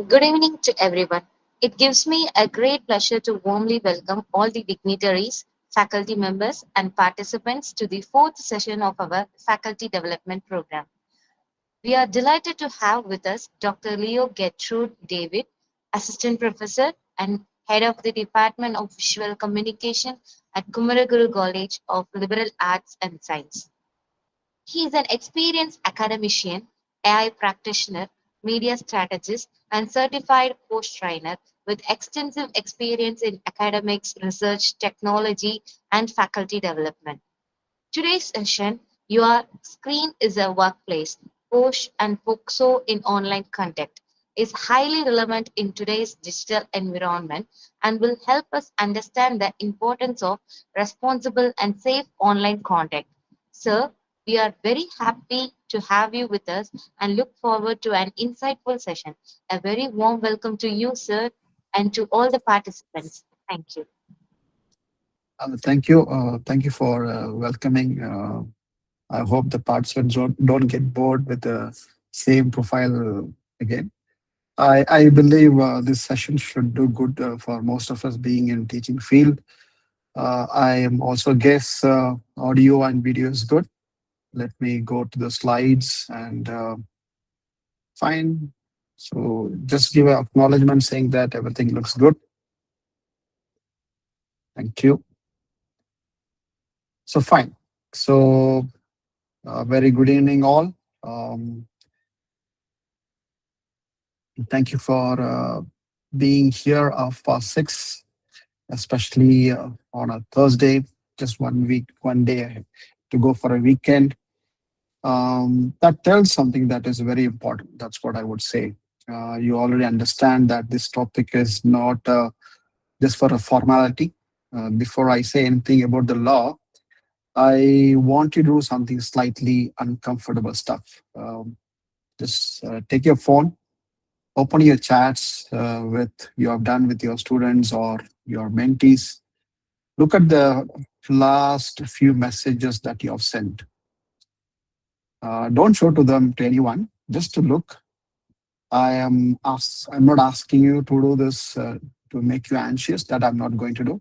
Good evening to everyone. It gives me a great pleasure to warmly welcome all the dignitaries, faculty members, and participants to the fourth session of our Faculty Development Program. We are delighted to have with us Dr. Leo Gertrude David, Assistant Professor and Head of the Department of Visual Communication at Kumaraguru College of Liberal Arts and Science. He is an experienced academician, AI practitioner, media strategist, and certified coach trainer with extensive experience in academics, research, technology, and faculty development. Today's session, Your Screen is a Workplace, POSH and POXO in Online Contact, is highly relevant in today's digital environment and will help us understand the importance of responsible and safe online contact. Sir, we are very happy to have you with us and look forward to an insightful session. A very warm welcome to you, sir, and to all the participants. Thank you. Thank you. Thank you for welcoming. I hope the participants don't get bored with the same profile again. I believe this session should do good for most of us being in teaching field. I am also guess audio and video is good. Let me go to the slides and fine. So just give an acknowledgement saying that everything looks good. Thank you. So fine. So very good evening all. Um, Thank you for being here past six, especially on a Thursday, just 1 week, 1 day to go for a weekend. That tells something that is very important. That's what I would say. You already understand that this topic is not just for a formality. Before I say anything about the law, I want you to do something slightly uncomfortable stuff. Just take your phone, open your chats with you have done with your students or your mentees. Look at the last few messages that you have sent. Don't show to them to anyone, just to look. I'm not asking you to do this to make you anxious. That I'm not going to do.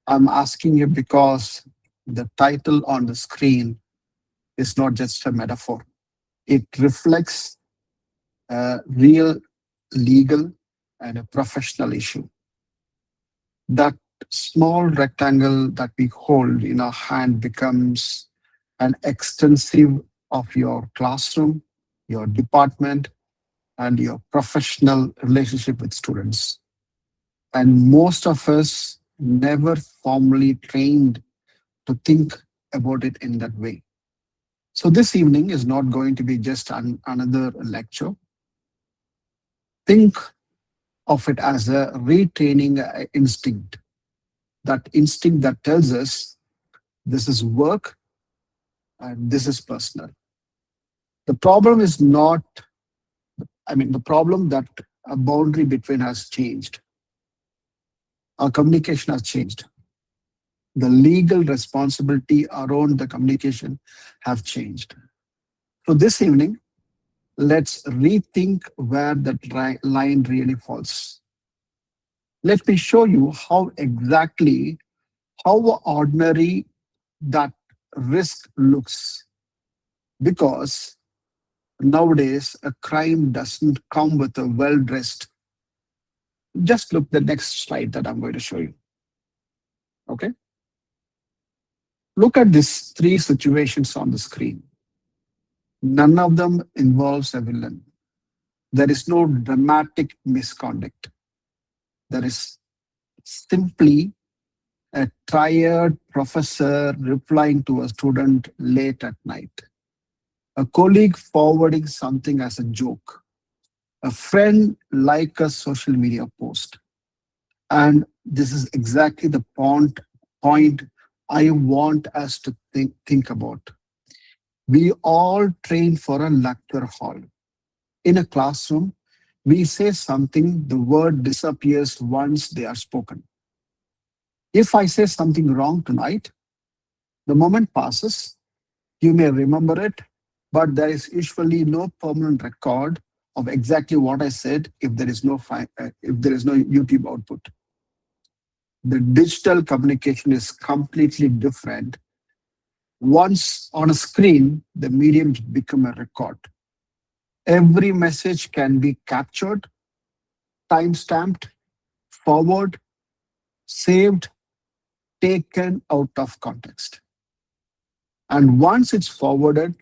I'm asking you because the title on the screen is not just a metaphor. It reflects a real legal and a professional issue. That small rectangle that we hold in our hand becomes an extensive of your classroom, your department, and your professional relationship with students. And most of us never formally trained to think about it in that way. So this evening is not going to be just another lecture. Think of it as a retraining instinct. That instinct that tells us this is work and this is personal. The problem is not, the problem that a boundary between has changed. Our communication has changed. The legal responsibility around the communication have changed. So this evening, let's rethink where that line really falls. Let me show you how ordinary that risk looks. Because nowadays, a crime doesn't come with a well-dressed. Just look the next slide that I'm going to show you. Okay. Look at these three situations on the screen. None of them involves a villain. There is no dramatic misconduct. There is simply a tired professor replying to a student late at night, a colleague forwarding something as a joke, a friend like a social media post. And this is exactly the point I want us to think about. We all train for a lecture hall. In a classroom, we say something, the word disappears once they are spoken. If I say something wrong tonight, the moment passes, you may remember it, but there is usually no permanent record of exactly what I said if there is no YouTube output. The digital communication is completely different. Once on a screen, the medium become a record. Every message can be captured, time-stamped, forward, saved, taken out of context. And once it's forwarded,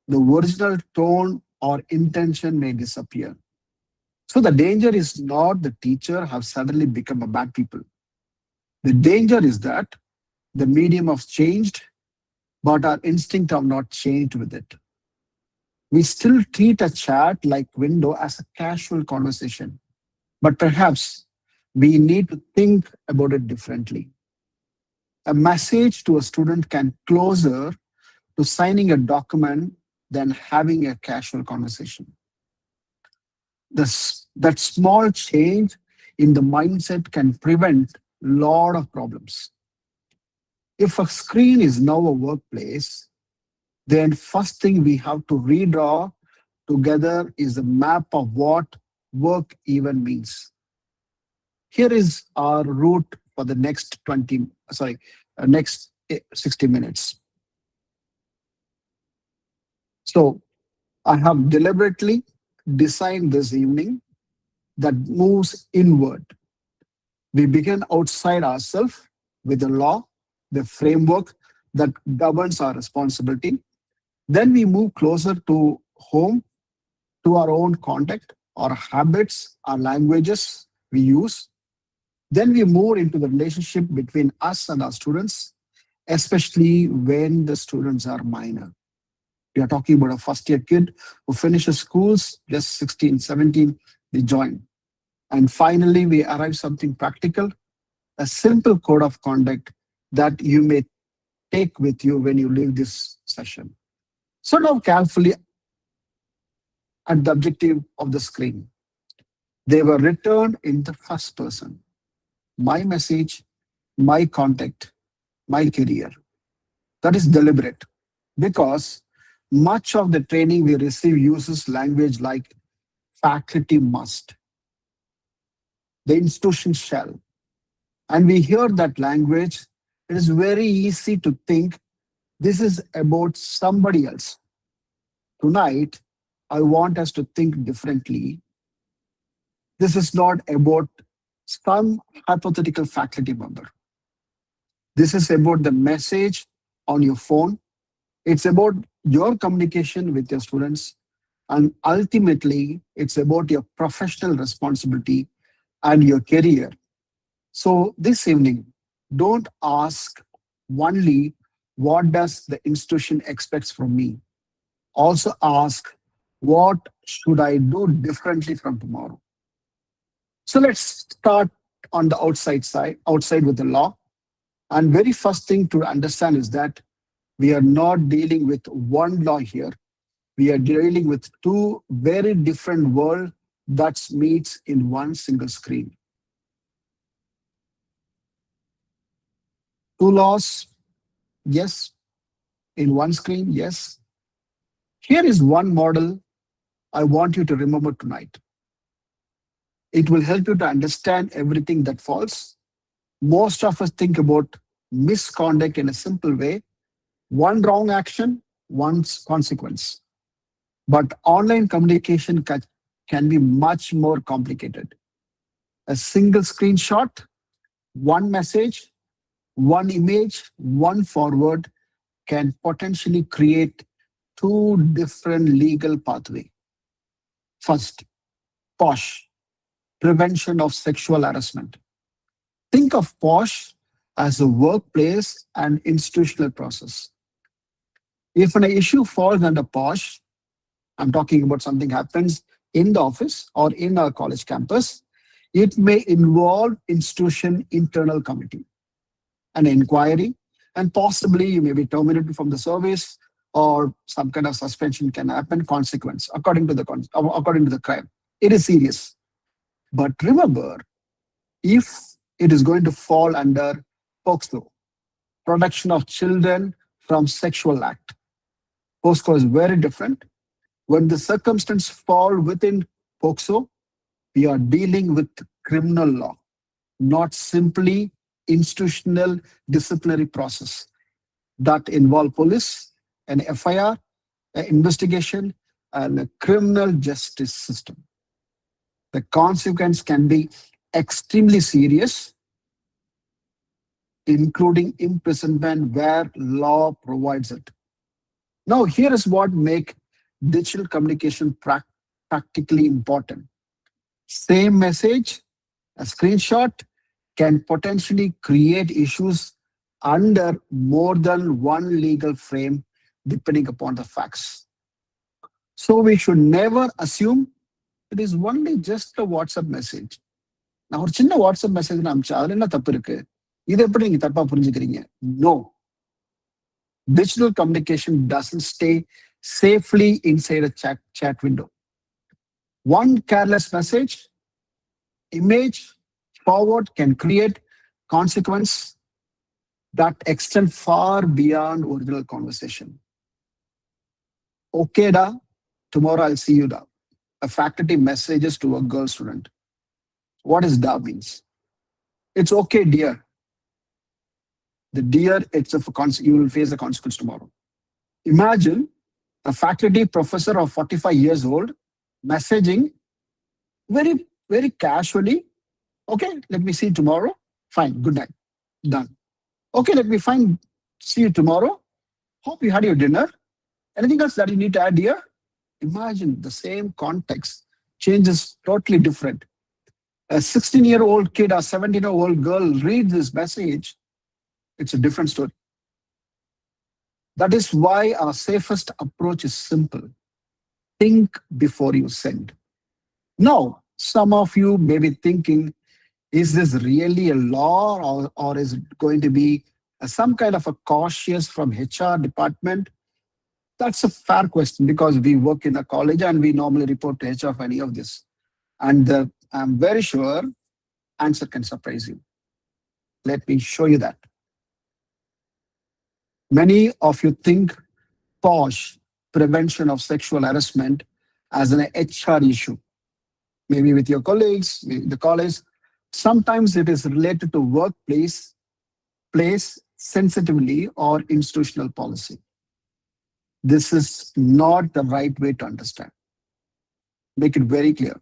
the original tone or intention may disappear. So the danger is not the teacher have suddenly become a bad people. The danger is that the medium has changed, but our instinct have not changed with it. We still treat a chat like window as a casual conversation, but perhaps we need to think about it differently. A message to a student can closer to signing a document than having a casual conversation. That small change in the mindset can prevent a lot of problems. If a screen is now a workplace, then first thing we have to redraw together is a map of what work even means. Here is our route for the next 60 minutes. So I have deliberately designed this evening that moves inward. We begin outside ourselves with the law, the framework that governs our responsibility. Then we move closer to home, to our own context, our habits, our languages we use. Then we move into the relationship between us and our students, especially when the students are minor. We are talking about a first year kid who finishes schools, just 16, 17, they join. And finally, we arrive something practical, a simple code of conduct that you may take with you when you leave this session. So now carefully at the objective of the screen. They were written in the first person. My message, my contact, my career. That is deliberate because much of the training we receive uses language like faculty must, the institution shall. And we hear that language, it is very easy to think this is about somebody else. Tonight, I want us to think differently. This is not about some hypothetical faculty member. This is about the message on your phone. It's about your communication with your students. And ultimately, it's about your professional responsibility and your career. So this evening, don't ask only what does the institution expects from me. Also ask what should I do differently from tomorrow. So let's start on the outside with the law. And very first thing to understand is that we are not dealing with one law here. We are dealing with two very different worlds that meets in one single screen. Two laws, yes. In one screen, yes. Here is one model I want you to remember tonight. It will help you to understand everything that falls. Most of us think about misconduct in a simple way: one wrong action, one's consequence. But online communication can be much more complicated. A single screenshot, one message, one image, one forward can potentially create two different legal pathways. First, POSH, prevention of sexual harassment. Think of POSH as a workplace and institutional process. If an issue falls under POSH, I'm talking about something happens in the office or in our college campus, it may involve institution internal committee, an inquiry, and possibly you may be terminated from the service or some kind of suspension can happen, consequence according to the crime. It is serious. But remember, if it is going to fall under POXO, protection of children from sexual act, POSCO is very different. When the circumstances fall within POCSO, we are dealing with criminal law, not simply institutional disciplinary process that involve police, an FIR, an investigation, and a criminal justice system. The consequence can be extremely serious, including imprisonment where law provides it. Now, here is what make digital communication practically important. Same message, a screenshot can potentially create issues under more than one legal frame, depending upon the facts. So we should never assume it is only just a WhatsApp message. நான் ஒரு சின்ன WhatsApp message அனுப்பிச்சா அதுல என்ன தப்பு இருக்கு? இதை எப்படி நீங்க தப்பா புரிஞ்சுக்கிறீங்க? No. Digital communication doesn't stay safely inside a chat window. One careless message, image, forward can create consequence that extend far beyond original conversation. Okay, da, tomorrow I'll see you da. A faculty messages to a girl student. What does da means? It's okay, dear. The dear, you will face the consequence tomorrow. Imagine a faculty professor of 45 years old messaging very, very casually. Okay, let me see you tomorrow. Fine, good night. Done. Okay, see you tomorrow. Hope you had your dinner. Anything else that you need to add here? Imagine the same context changes totally different. A 16-year-old kid or 17-year-old girl reads this message, it's a different story. That is why our safest approach is simple. Think before you send. Now, some of you may be thinking, is this really a law or is it going to be some kind of a cautious from HR department? That's a fair question because we work in a college and we normally report to HR for any of this. And I'm very sure answer can surprise you. Let me show you that. Many of you think POSH, prevention of sexual harassment, as an HR issue. Maybe with your colleagues, maybe the college. Sometimes it is related to workplace, place sensitively, or institutional policy. This is not the right way to understand. Make it very clear.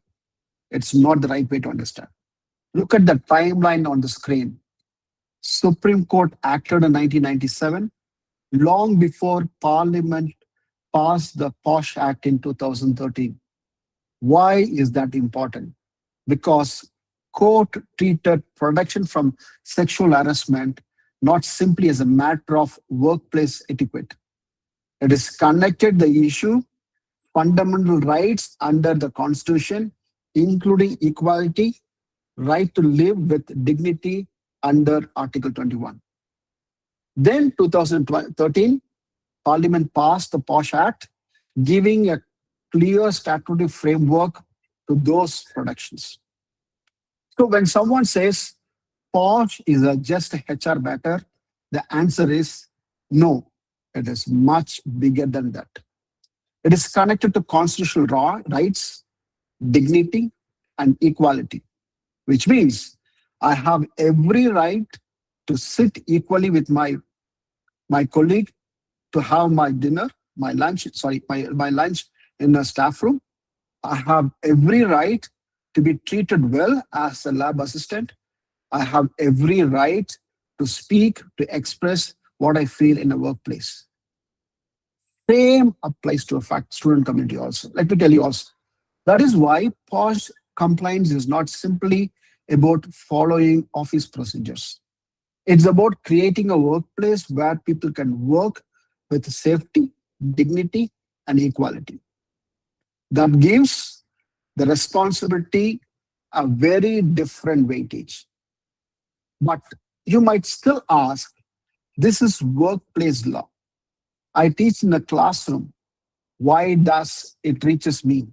It's not the right way to understand. Look at the timeline on the screen. Supreme Court acted in 1997, long before Parliament passed the POSH Act in 2013. Why is that important? Because court treated protection from sexual harassment not simply as a matter of workplace etiquette. It is connected the issue fundamental rights under the Constitution, including equality, right to live with dignity under Article 21. Then 2013, Parliament passed the POSH Act, giving a clear statutory framework to those protections. So when someone says POSH is just a HR matter, the answer is no, it is much bigger than that. It is connected to constitutional rights, dignity, and equality, which means I have every right to sit equally with my colleague, to have my dinner, my lunch in a staff room. I have every right to be treated well as a lab assistant. I have every right to speak, to express what I feel in a workplace. Same applies to a student community also. Let me tell you also. That is why POSH compliance is not simply about following office procedures. It's about creating a workplace where people can work with safety, dignity, and equality. That gives the responsibility a very different weightage. But you might still ask, this is workplace law. I teach in a classroom. Why does it reaches me?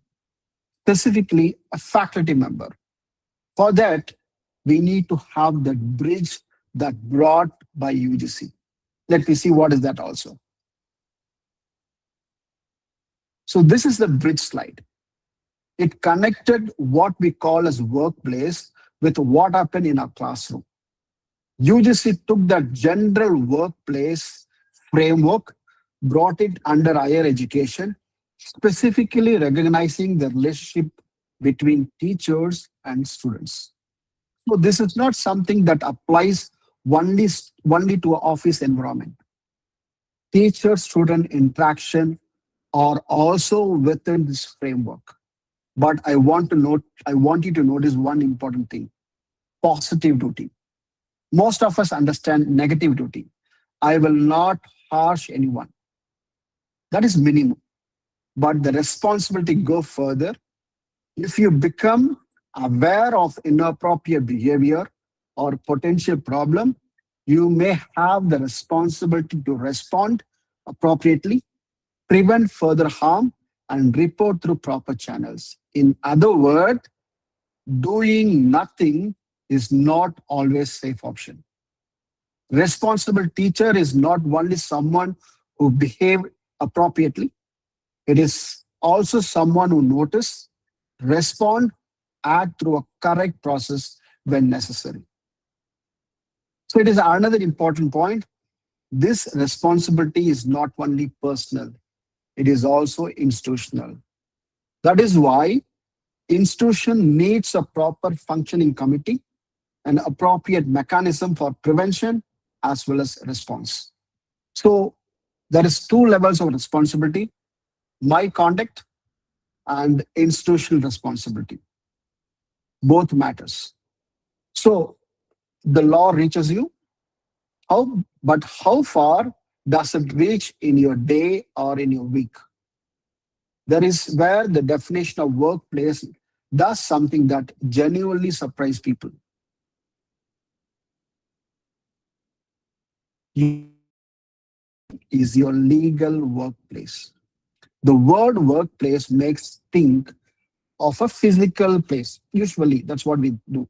Specifically, a faculty member. For that, we need to have that bridge that brought by UGC. Let me see what is that also. So this is the bridge slide. It connected what we call as workplace with what happened in our classroom. UGC took that general workplace framework, brought it under higher education, specifically recognizing the relationship between teachers and students. So this is not something that applies only, only to an office environment. Teacher-student interaction are also within this framework. But I want you to notice one important thing: positive duty. Most of us understand negative duty. I will not harsh anyone. That is minimum. But the responsibility go further. If you become aware of inappropriate behavior or potential problem, you may have the responsibility to respond appropriately, prevent further harm, and report through proper channels. In other words, doing nothing is not always safe option. Responsible teacher is not only someone who behave appropriately, it is also someone who notice, respond, act through a correct process when necessary. So it is another important point. This responsibility is not only personal, it is also institutional. That is why institution needs a proper functioning committee, an appropriate mechanism for prevention as well as response. So there is two levels of responsibility: my conduct and institutional responsibility. Both matters. So the law reaches you. But how far does it reach in your day or in your week? There is where the definition of workplace does something that genuinely surprise people. Is your legal workplace. The word workplace makes think of a physical place. Usually, that's what we do.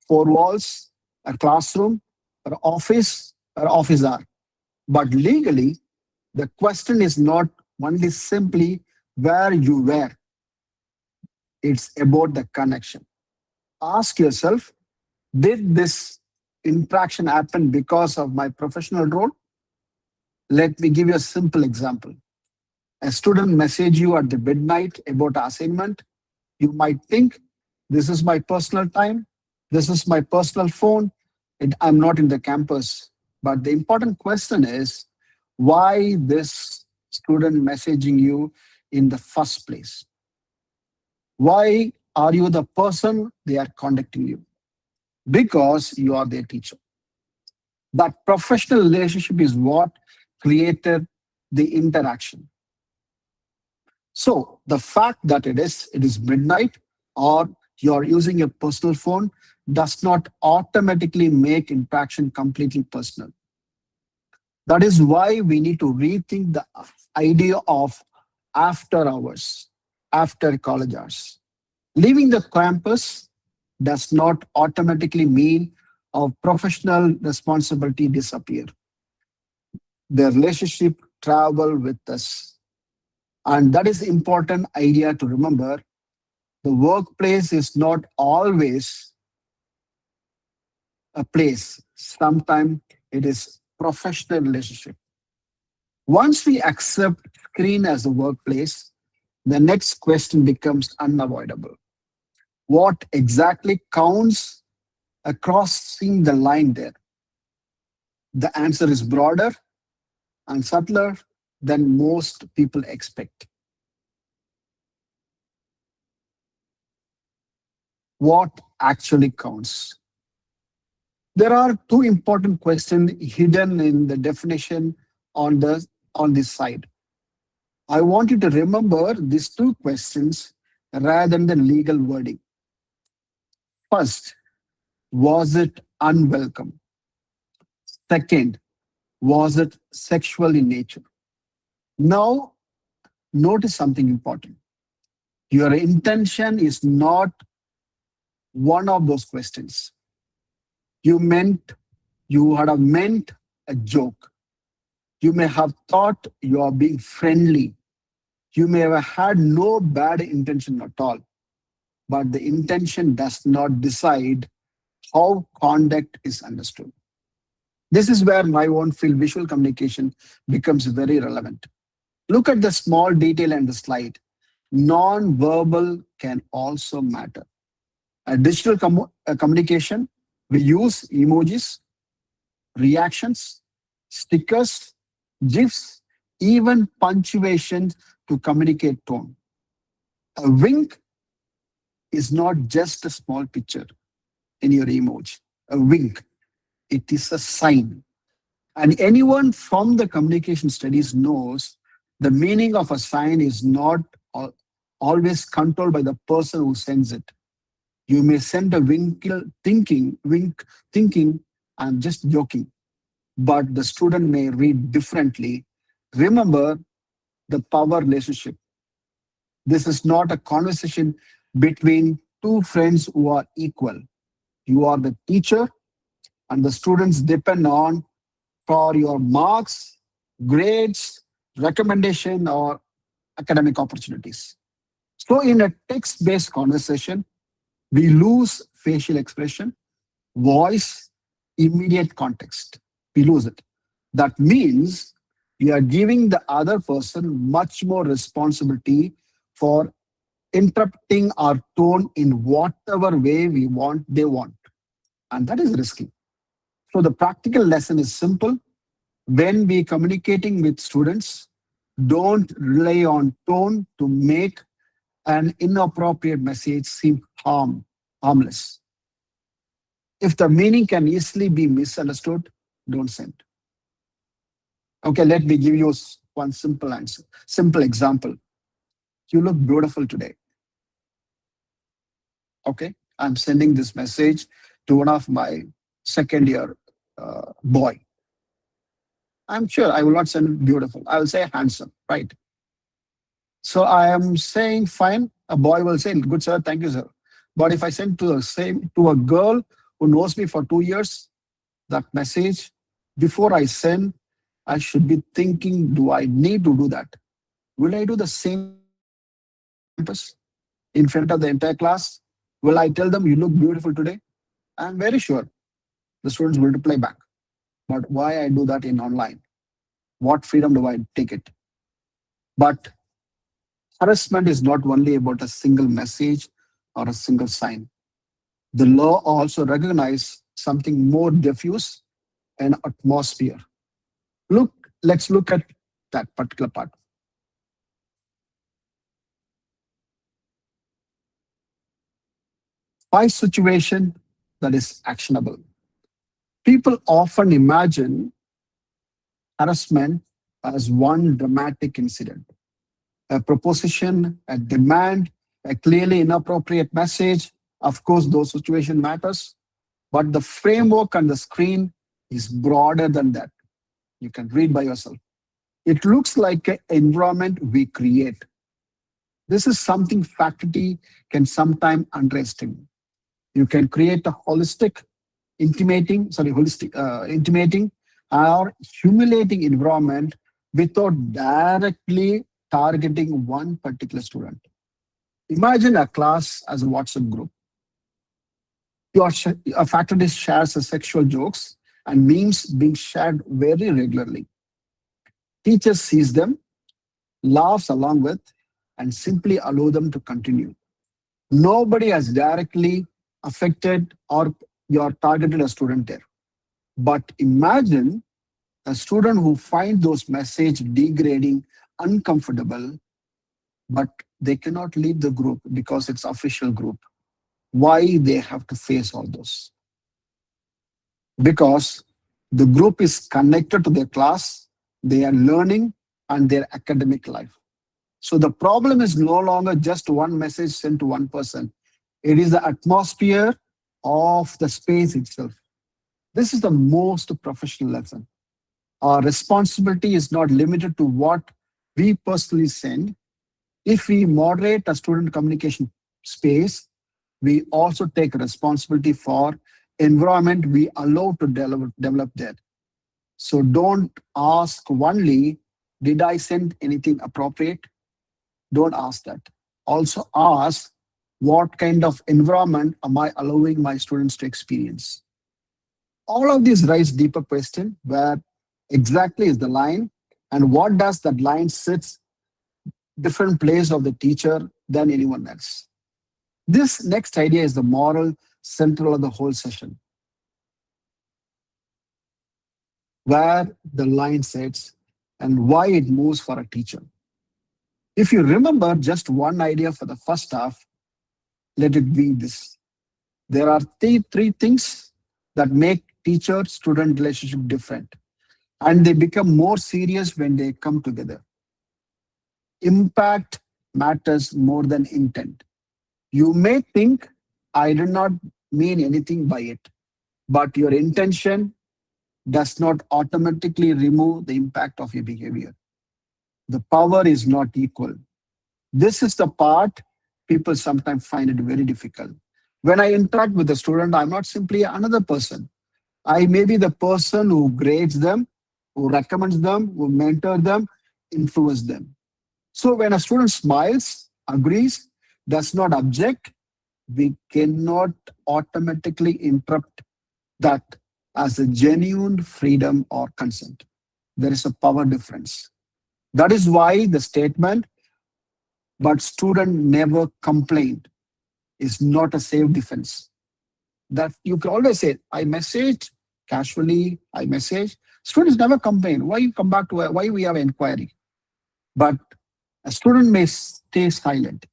Four walls, a classroom, or office hour. But legally, the question is not only simply where you were, it's about the connection. Ask yourself, did this interaction happen because of my professional role? Let me give you a simple example. A student message you at the midnight about an assignment. You might think, this is my personal time, this is my personal phone, I'm not in the campus. But the important question is, why this student messaging you in the first place? Why are you the person they are contacting you? Because you are their teacher. That professional relationship is what created the interaction. So the fact that it is midnight or you're using a personal phone does not automatically make interaction completely personal. That is why we need to rethink the idea of after hours, after college hours. Leaving the campus does not automatically mean our professional responsibility disappear. The relationship travel with us. And that is important idea to remember. The workplace is not always a place. Sometimes it is professional relationship. Once we accept screen as a workplace, the next question becomes unavoidable. What exactly counts crossing the line there? The answer is broader and subtler than most people expect. What actually counts? There are two important questions hidden in the definition on this side. I want you to remember these two questions rather than the legal wording. First, was it unwelcome? Second, was it sexual in nature? Now, notice something important. Your intention is not one of those questions. You meant, you had have meant a joke. You may have thought you are being friendly. You may have had no bad intention at all, but the intention does not decide how conduct is understood. This is where my own field, visual communication, becomes very relevant. Look at the small detail in the slide. Non-verbal can also matter. A digital communication, we use emojis, reactions, stickers, GIFs, even punctuation to communicate tone. A wink is not just a small picture in your emoji. A wink, it is a sign. And anyone from the communication studies knows the meaning of a sign is not always controlled by the person who sends it. You may send a wink thinking, I'm just joking, but the student may read differently. Remember the power relationship. This is not a conversation between two friends who are equal. You are the teacher, and the students depend on for your marks, grades, recommendation, or academic opportunities. So, in a text based conversation, we lose facial expression, voice, immediate context. We lose it. That means we are giving the other person much more responsibility for interrupting our tone in whatever way they want. And that is risky. So the practical lesson is simple. When we communicating with students, don't rely on tone to make an inappropriate message seem harmless. If the meaning can easily be misunderstood, don't send. Okay, let me give you one simple answer, simple example. You look beautiful today. Okay, I'm sending this message to one of my second year boy. I'm sure I will not send beautiful. I will say handsome, right? So I am saying fine. A boy will say, good sir, thank you, sir. But if I send to a girl who knows me for 2 years, that message, before I send, I should be thinking, do I need to do that? Will I do the same thing in front of the campus, in front of the entire class? Will I tell them you look beautiful today? I'm very sure the students will reply back. But why I do that in online? What freedom do I take it? But harassment is not only about a single message or a single sign. The law also recognizes something more diffuse and atmosphere. Look, let's look at that particular part. Why situation that is actionable? People often imagine harassment as one dramatic incident, a proposition, a demand, a clearly inappropriate message. Of course, those situation matters, but the framework on the screen is broader than that. You can read by yourself. It looks like an environment we create. This is something faculty can sometimes underestimate. You can create a intimating or humiliating environment without directly targeting one particular student. Imagine a class as a WhatsApp group. A faculty shares a sexual jokes and memes being shared very regularly. Teacher sees them, laughs along with, and simply allow them to continue. Nobody has directly affected or you're targeted a student there. But imagine a student who find those message degrading, uncomfortable, but they cannot leave the group because it's official group. Why they have to face all those? Because the group is connected to their class, they are learning and their academic life. So the problem is no longer just one message sent to one person. It is the atmosphere of the space itself. This is the most professional lesson. Our responsibility is not limited to what we personally send. If we moderate a student communication space, we also take responsibility for environment we allow to develop there. So don't ask only, did I send anything appropriate? Don't ask that. Also ask, what kind of environment am I allowing my students to experience? All of these raise deeper question, where exactly is the line, and what does that line sits different place of the teacher than anyone else. This next idea is the moral central of the whole session, where the line sits and why it moves for a teacher. If you remember just one idea for the first half, let it be this. There are three things that make teacher-student relationship different, and they become more serious when they come together. Impact matters more than intent. You may think, I did not mean anything by it, but your intention does not automatically remove the impact of your behavior. The power is not equal. This is the part people sometimes find it very difficult. When I interact with a student, I'm not simply another person. I may be the person who grades them, who recommends them, who mentor them, influence them. So when a student smiles, agrees, does not object, we cannot automatically interrupt that as a genuine freedom or consent. There is a power difference. That is why the statement, but student never complained, is not a safe defense. That you can always say, I messaged casually, I message. Students never complain. Why you come back to why we have inquiry? But a student may stay silent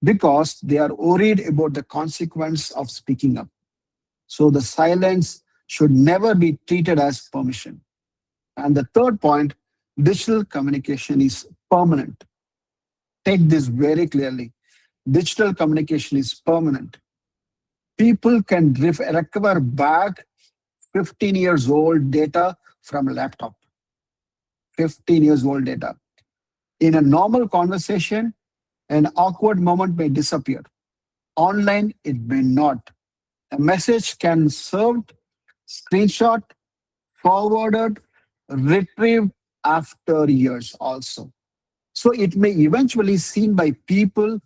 because they are worried about the consequence of speaking up. So the silence should never be treated as permission. And the third point, digital communication is permanent. Take this very clearly. Digital communication is permanent. People can recover back 15 years old data from a laptop. 15 years old data. In a normal conversation, an awkward moment may disappear. Online, it may not. A message can served, screenshot, forwarded, retrieved after years also. So it may eventually seen by people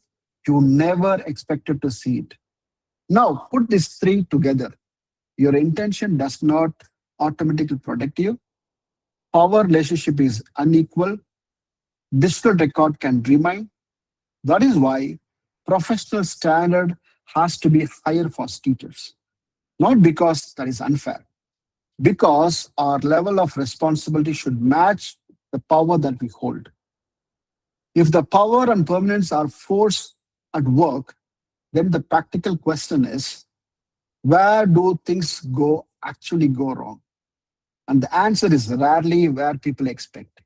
you never expected to see it. Now put these three together. Your intention does not automatically protect you. Power relationship is unequal. Digital record can remain. That is why professional standard has to be higher for teachers. Not because that is unfair, because our level of responsibility should match the power that we hold. If the power and permanence are forced at work, then the practical question is, where do things actually go wrong? And the answer is rarely where people expect.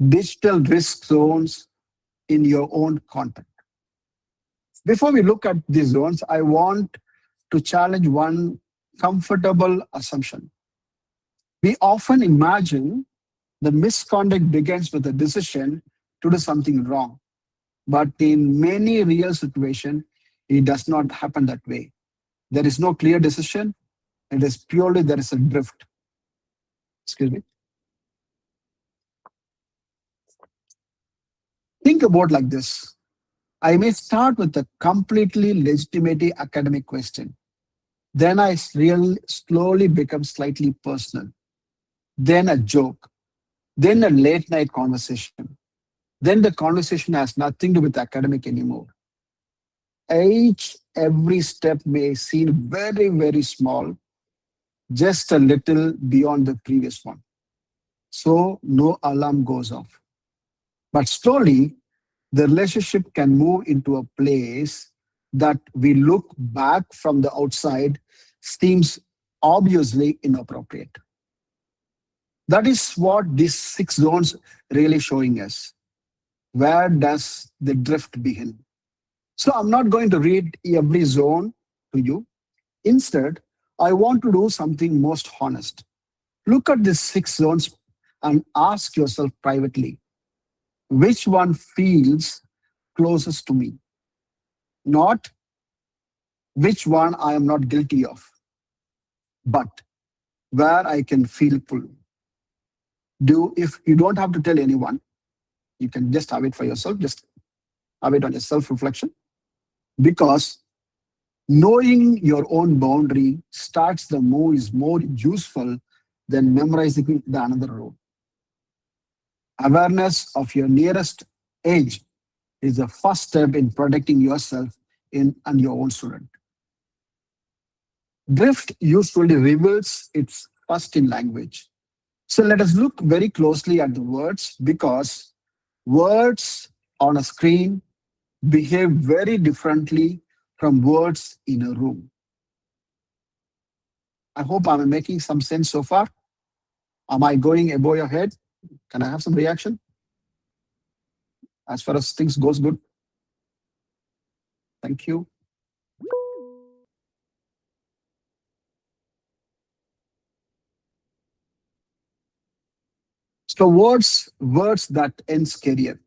Digital risk zones in your own content. Before we look at these zones, I want to challenge one comfortable assumption. We often imagine the misconduct begins with a decision to do something wrong. But in many real situations, it does not happen that way. There is no clear decision. It is purely there is a drift. Excuse me. Think about like this. I may start with a completely legitimate academic question. Then I slowly become slightly personal. Then a joke. Then a late night conversation. Then the conversation has nothing to do with academic anymore. Every step may seem very, very small, just a little beyond the previous one. So no alarm goes off. But slowly, the relationship can move into a place that we look back from the outside seems obviously inappropriate. That is what these six zones really showing us. Where does the drift begin? So I'm not going to read every zone to you. Instead, I want to do something most honest. Look at these six zones and ask yourself privately, which one feels closest to me? Not which one I am not guilty of, but where I can feel pull. Do if you don't have to tell anyone, you can just have it for yourself, just have it on your self-reflection. Because knowing your own boundary starts the move is more useful than memorizing the another rule. Awareness of your nearest age is the first step in protecting yourself in and your own student. Drift usually reveals its first in language. So let us look very closely at the words because words on a screen behave very differently from words in a room. I hope I'm making some sense so far. Am I going above your head? Can I have some reaction as far as things goes good? Thank you. So words that ends career.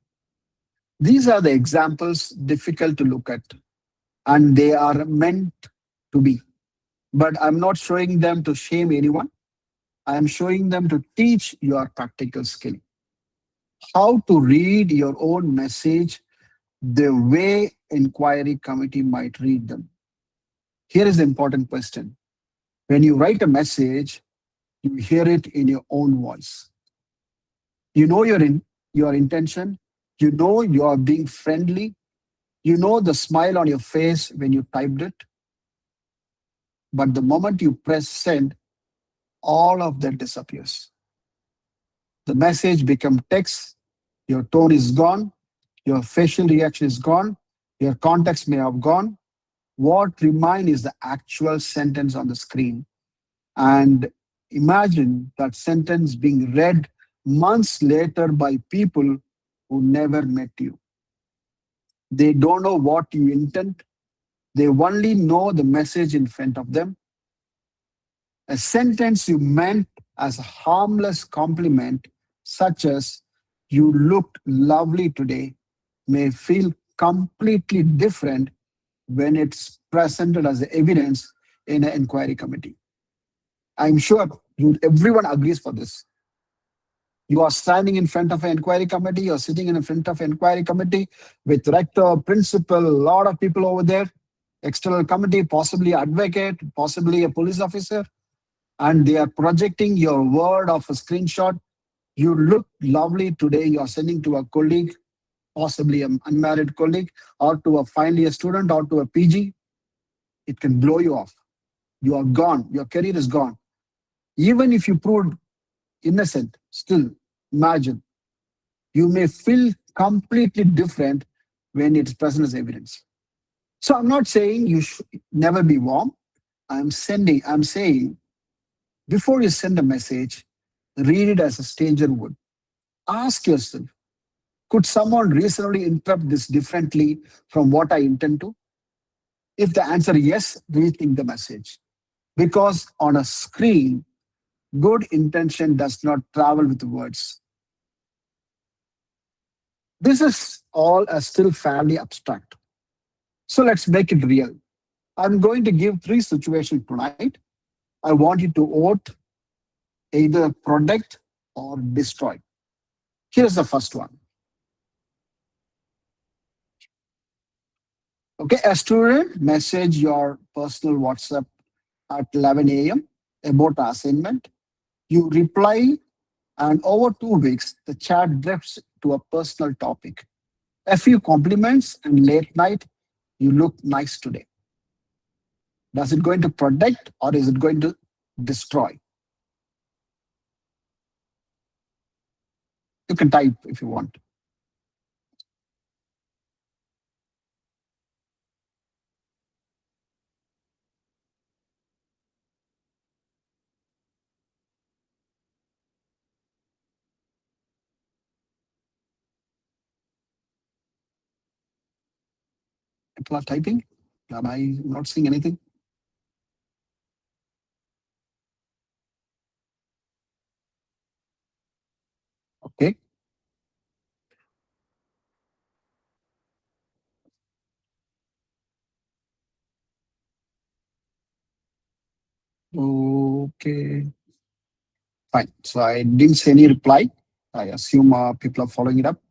These are the examples difficult to look at, and they are meant to be. But I'm not showing them to shame anyone. I am showing them to teach your practical skill. How to read your own message the way inquiry committee might read them. Here is the important question. When you write a message, you hear it in your own voice. You know your intention. You know you are being friendly. You know the smile on your face when you typed it. But the moment you press send, all of that disappears. The message becomes text. Your tone is gone. Your facial reaction is gone. Your context may have gone. What remains is the actual sentence on the screen. And imagine that sentence being read months later by people who never met you. They don't know what you intend. They only know the message in front of them. A sentence you meant as a harmless compliment, such as, "You looked lovely today," may feel completely different when it's presented as evidence in an inquiry committee. I'm sure everyone agrees for this. You are standing in front of an inquiry committee, you're sitting in front of an inquiry committee with rector, principal, a lot of people over there, external committee, possibly advocate, possibly a police officer, and they are projecting your word of a screenshot. "You look lovely today," you're sending to a colleague, possibly an unmarried colleague, or to a final year student, or to a PG. It can blow you off. You are gone. Your career is gone. Even if you proved innocent, still imagine you may feel completely different when it's present as evidence. So I'm not saying you should never be warm. I'm saying before you send a message, read it as a stranger would. Ask yourself, could someone reasonably interpret this differently from what I intend to? If the answer is yes, rethink the message. Because on a screen, good intention does not travel with words. This is all still fairly abstract. So let's make it real. I'm going to give three situations tonight. I want you to vote either protect or destroy. Here's the first one. Okay, a student message your personal WhatsApp at 11 a.m. about the assignment. You reply, and over 2 weeks, the chat drifts to a personal topic. A few compliments, and late night, "You look nice today." Does it going to protect or is it going to destroy? You can type if you want. People are typing. Am I not seeing anything? Okay. Okay. Fine. So I didn't see any reply. I assume people are following it up.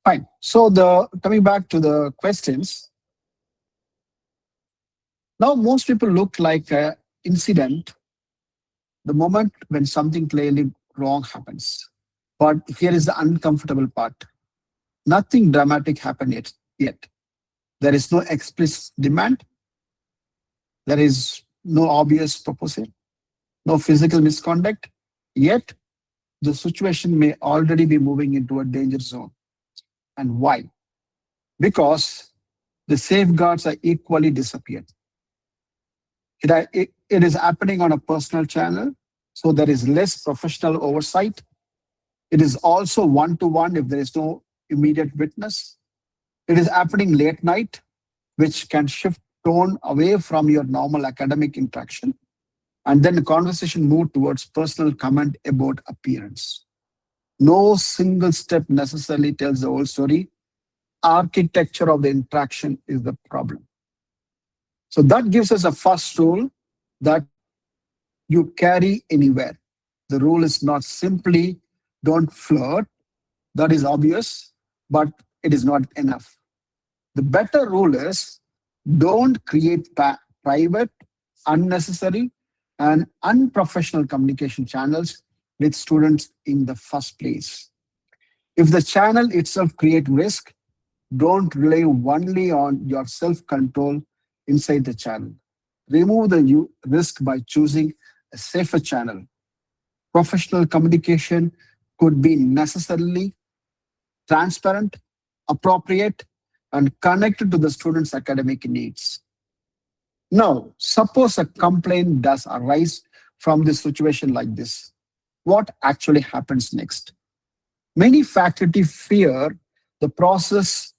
Fine. So the coming back to the questions, now most people look like an incident the moment when something clearly wrong happens. But here is the uncomfortable part. Nothing dramatic happened yet. There is no explicit demand. There is no obvious proposal, no physical misconduct. Yet the situation may already be moving into a danger zone. And why? Because the safeguards are equally disappeared. It is happening on a personal channel, so there is less professional oversight. It is also one to one if there is no immediate witness. It is happening late night, which can shift tone away from your normal academic interaction. And then the conversation move towards personal comment about appearance. No single step necessarily tells the whole story. Architecture of the interaction is the problem. So that gives us a first rule that you carry anywhere. The rule is not simply don't flirt. That is obvious, but it is not enough. The better rule is don't create private, unnecessary, and unprofessional communication channels with students in the first place. If the channel itself creates risk, don't rely only on your self-control inside the channel. Remove the risk by choosing a safer channel. Professional communication could be necessarily transparent, appropriate, and connected to the student's academic needs. Now, suppose a complaint does arise from this situation like this. What actually happens next? Many faculty fear the process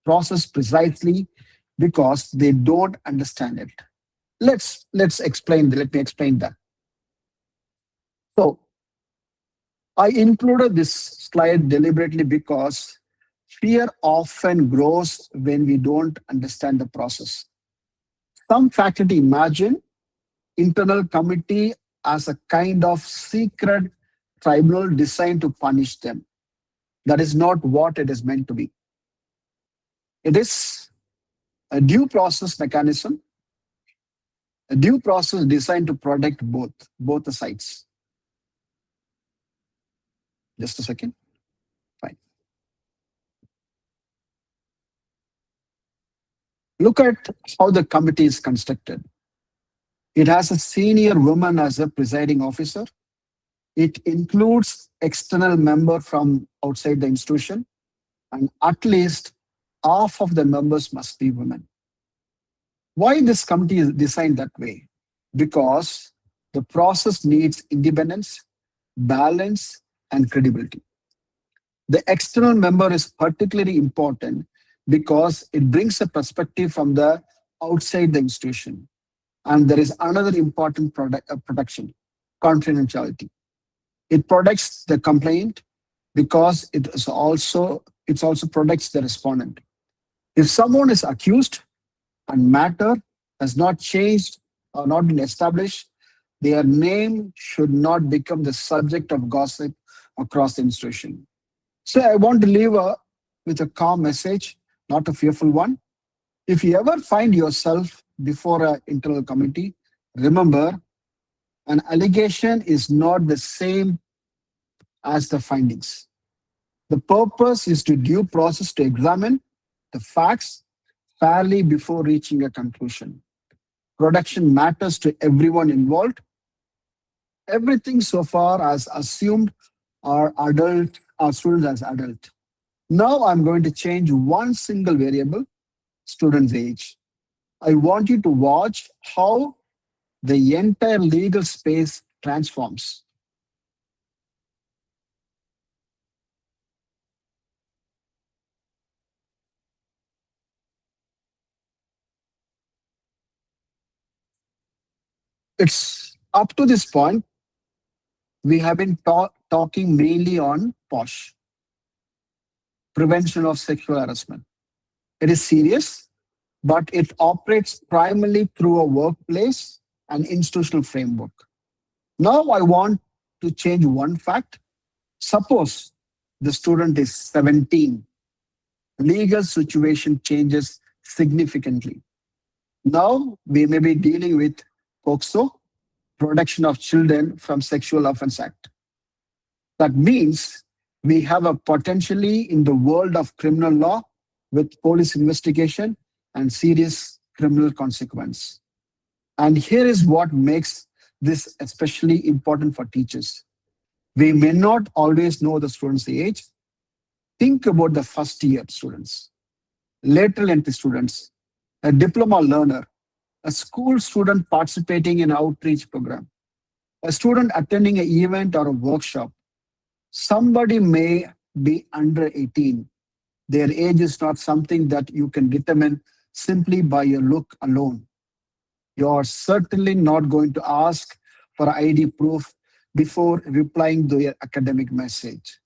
precisely because they don't understand it. Let's explain. Let me explain that. So I included this slide deliberately because fear often grows when we don't understand the process. Some faculty imagine internal committee as a kind of secret tribunal designed to punish them. That is not what it is meant to be. It is a due process mechanism, a due process designed to protect both the sides. Just a second. Fine. Look at how the committee is constructed. It has a senior woman as a presiding officer. It includes external member from outside the institution, and at least half of the members must be women. Why this committee is designed that way? Because the process needs independence, balance, and credibility. The external member is particularly important because it brings a perspective from the outside the institution. And there is another important protection, confidentiality. It protects the complaint because it also protects the respondent. If someone is accused and matter has not changed or not been established, their name should not become the subject of gossip across the institution. So I want to leave with a calm message, not a fearful one. If you ever find yourself before an internal committee, remember an allegation is not the same as the findings. The purpose is to due process to examine the facts fairly before reaching a conclusion. Production matters to everyone involved. Everything so far as assumed are students as adult. Now I'm going to change one single variable, student's age. I want you to watch how the entire legal space transforms. It's up to this point, we have been talking mainly on POSH, prevention of sexual harassment. It is serious, but it operates primarily through a workplace and institutional framework. Now I want to change one fact. Suppose the student is 17. Legal situation changes significantly. Now we may be dealing with POCSO, Protection of Children from Sexual Offense Act. That means we have a potentially in the world of criminal law with police investigation and serious criminal consequence. And here is what makes this especially important for teachers. We may not always know the student's age. Think about the first year students, lateral entry students, a diploma learner, a school student participating in an outreach program, a student attending an event or a workshop. Somebody may be under 18. Their age is not something that you can determine simply by your look alone. You are certainly not going to ask for ID proof before replying to your academic message.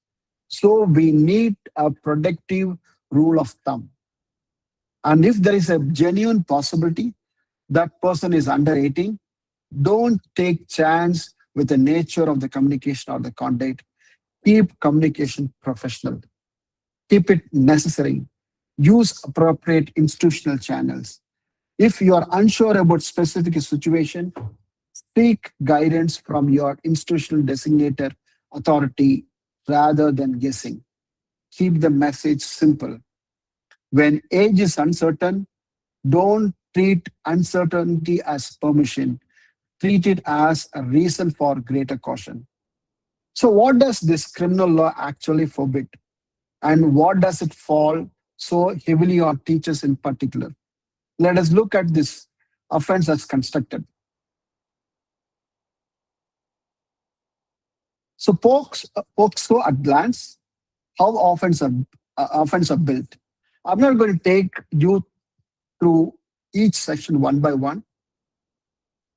So we need a protective rule of thumb. And if there is a genuine possibility that person is under 18, don't take chance with the nature of the communication or the content. Keep communication professional. Keep it necessary. Use appropriate institutional channels. If you are unsure about specific situation, seek guidance from your institutional designator authority rather than guessing. Keep the message simple. When age is uncertain, don't treat uncertainty as permission. Treat it as a reason for greater caution. So, what does this criminal law actually forbid? And what does it fall so heavily on teachers in particular? Let us look at this offense as constructed. So, POCSO at glance, how offense are built. I'm not going to take you through each section one by one.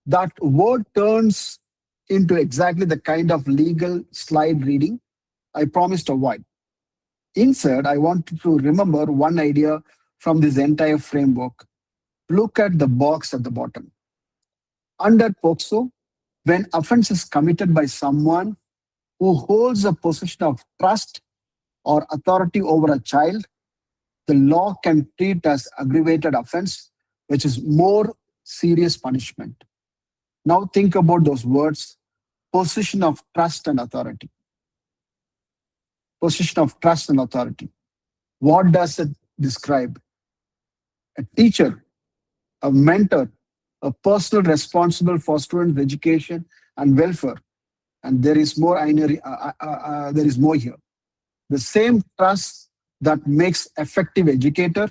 That word turns into exactly the kind of legal slide reading I promised to avoid. Instead, I want you to remember one idea from this entire framework. Look at the box at the bottom. Under POCSO, when offense is committed by someone who holds a position of trust or authority over a child, the law can treat as aggravated offense, which is more serious punishment. Now think about those words, position of trust and authority. Position of trust and authority. What does it describe? A teacher, a mentor, a person responsible for student education and welfare. And there is more. There is more here. The same trust that makes effective educator.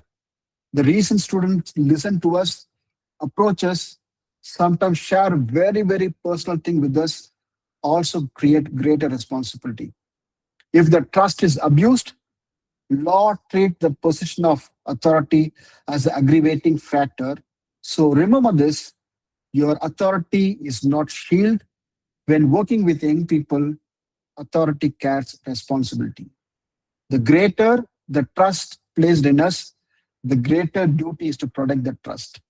The reason students listen to us, approach us, sometimes share very personal thing with us, also create greater responsibility. If the trust is abused, law treat the position of authority as an aggravating factor. So remember this, your authority is not shield. When working with young people, authority carries responsibility. The greater the trust placed in us, the greater duty is to protect that trust.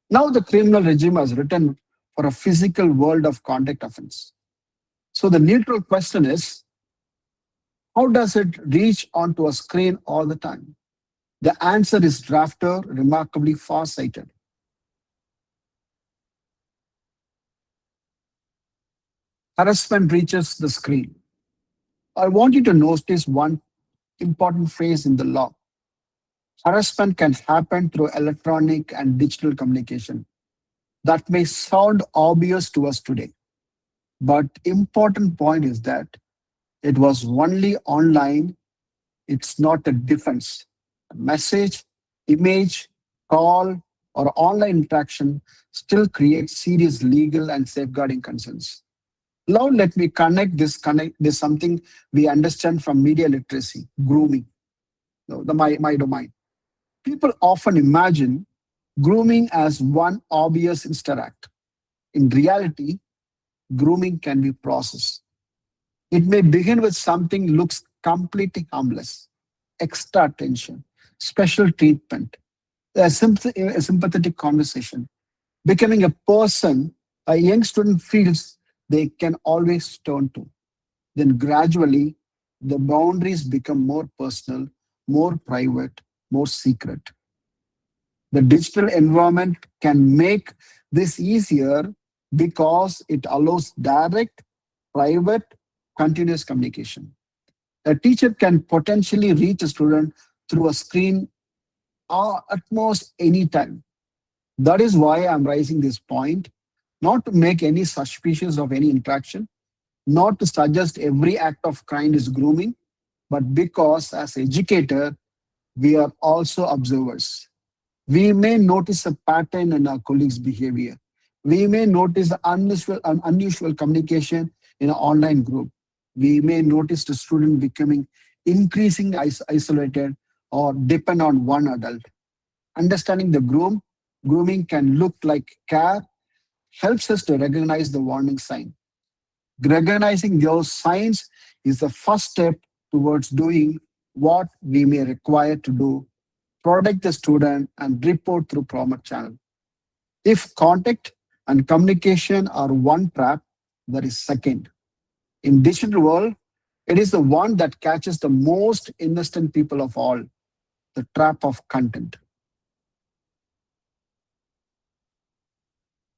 Now the criminal regime has written for a physical world of conduct offense. So the neutral question is, how does it reach onto a screen all the time? The answer is drafter remarkably far-sighted. Harassment reaches the screen. I want you to notice one important phrase in the law. Harassment can happen through electronic and digital communication. That may sound obvious to us today, but important point is that it was only online. It's not a defense. A message, image, call, or online interaction still creates serious legal and safeguarding concerns. Now let me connect this something we understand from media literacy, grooming, my domain. People often imagine grooming as one obvious interact. In reality, grooming can be processed. It may begin with something looks completely harmless, extra attention, special treatment, a sympathetic conversation, becoming a person a young student feels they can always turn to. Then gradually, the boundaries become more personal, more private, more secret. The digital environment can make this easier because it allows direct, private, continuous communication. A teacher can potentially reach a student through a screen at most any time. That is why I'm raising this point, not to make any suspicious of any interaction, not to suggest every act of kind is grooming, but because as educator, we are also observers. We may notice a pattern in our colleagues' behavior. We may notice the unusual communication in an online group. We may notice the student becoming increasingly isolated or depend on one adult. Understanding the grooming can look like care helps us to recognize the warning sign. Recognizing those signs is the first step towards doing what we may require to do, protect the student, and report through proper channel. If contact and communication are one trap, there is second. In digital world, it is the one that catches the most innocent people of all, the trap of content.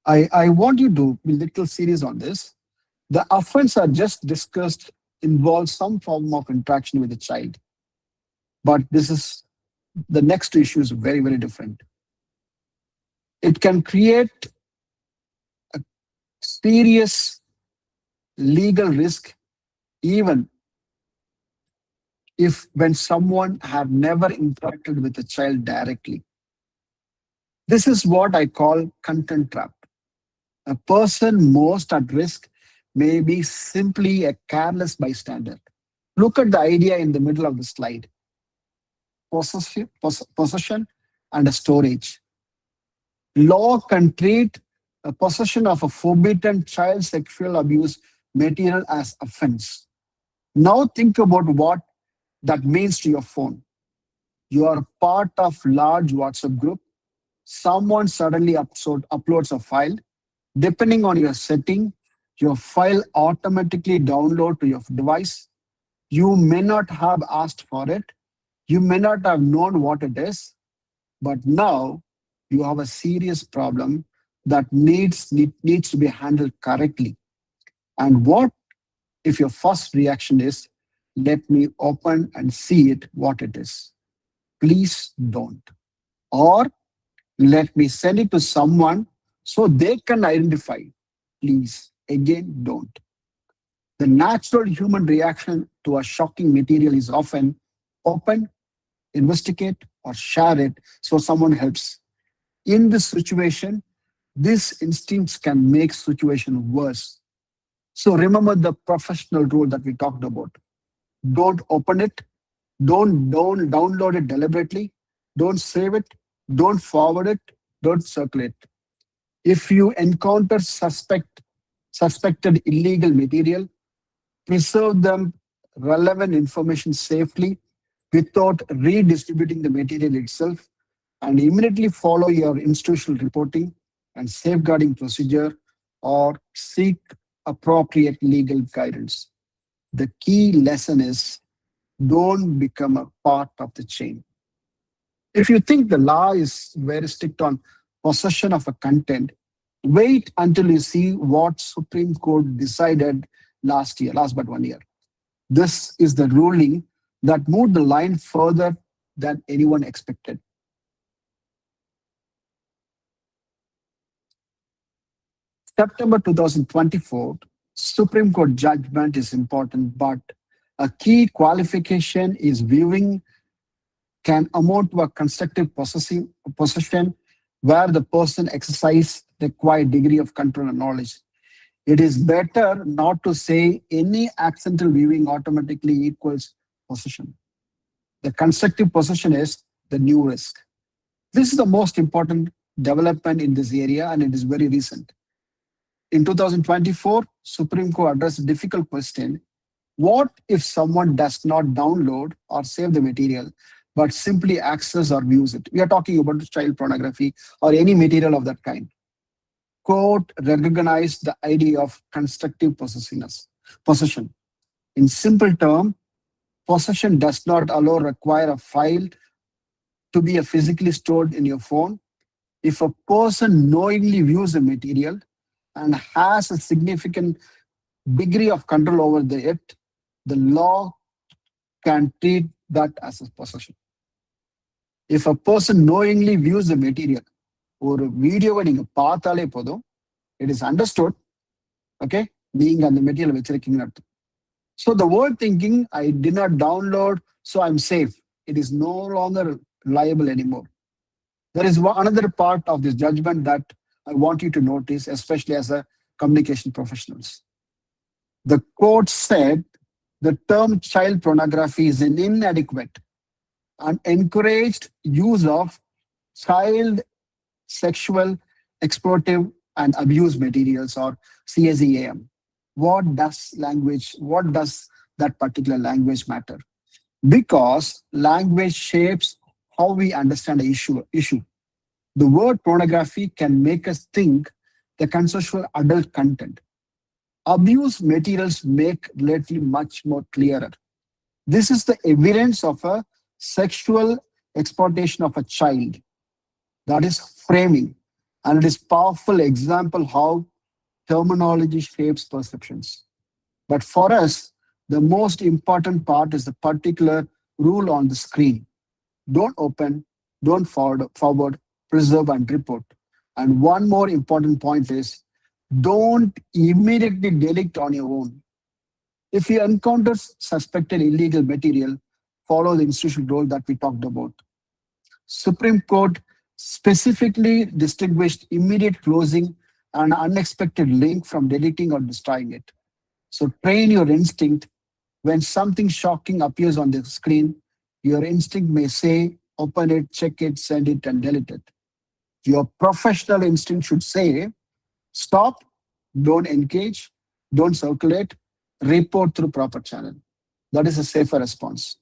I want you to be a little serious on this. The offense I just discussed involves some form of interaction with the child, but this is the next issue is very, very different. It can create a serious legal risk even if when someone had never interacted with a child directly. This is what I call content trap. A person most at risk may be simply a careless bystander. Look at the idea in the middle of the slide: possession and a storage. Law can treat a possession of a forbidden child sexual abuse material as offense. Now think about what that means to your phone. You are part of large WhatsApp group. Someone suddenly uploads a file. Depending on your setting, your file automatically download to your device. You may not have asked for it. You may not have known what it is, but now you have a serious problem that needs to be handled correctly. And what if your first reaction is, let me open and see it what it is? Please don't. Or let me send it to someone so they can identify. Please, again, don't. The natural human reaction to a shocking material is often open, investigate, or share it so someone helps. In this situation, these instincts can make situation worse. So remember the professional rule that we talked about. Don't open it. Don't download it deliberately. Don't save it. Don't forward it. Don't circulate. If you encounter suspected illegal material, preserve them relevant information safely without redistributing the material itself, and immediately follow your institutional reporting and safeguarding procedure or seek appropriate legal guidance. The key lesson is don't become a part of the chain. If you think the law is very strict on possession of a content, wait until you see what Supreme Court decided last but 1 year. This is the ruling that moved the line further than anyone expected. September 2024, Supreme Court judgment is important, but a key qualification is viewing can amount to a constructive possession where the person exercises the required degree of control and knowledge. It is better not to say any accidental viewing automatically equals possession. The constructive possession is the new risk. This is the most important development in this area, and it is very recent. In 2024, Supreme Court addressed a difficult question. What if someone does not download or save the material, but simply access or views it? We are talking about child pornography or any material of that kind. court recognized the idea of constructive possession. In simple term, possession does not allow require a file to be physically stored in your phone. If a person knowingly views a material and has a significant degree of control over it, the law can treat that as a possession. If a person knowingly views the material, ஒரு வீடியோவை நீங்க பார்த்தாலே போதும், it is understood, okay, நீங்க அந்த material வச்சிருக்கீங்கன்னு அர்த்தம். So the word thinking, I did not download, so I'm safe. It is no longer liable anymore. There is another part of this judgment that I want you to notice, especially as a communication professionals. The court said the term child pornography is an inadequate and encouraged use of child sexual exploitive and abuse materials, or CSEAM. What does that particular language matter? Because language shapes how we understand the issue. The word pornography can make us think the consensual adult content. Abuse materials make relatively much more clearer. This is the evidence of a sexual exploitation of a child. That is framing. And it is powerful example how terminology shapes perceptions. But for us, the most important part is the particular rule on the screen. Don't open, don't forward, preserve, and report. And one more important point is don't immediately delete on your own. If you encounter suspected illegal material, follow the institutional rule that we talked about. Supreme Court specifically distinguished immediate closing and unexpected link from deleting or destroying it. So train your instinct. When something shocking appears on the screen, your instinct may say, open it, check it, send it, and delete it. Your professional instinct should say, stop, don't engage, don't circulate, report through proper channel. That is a safer response.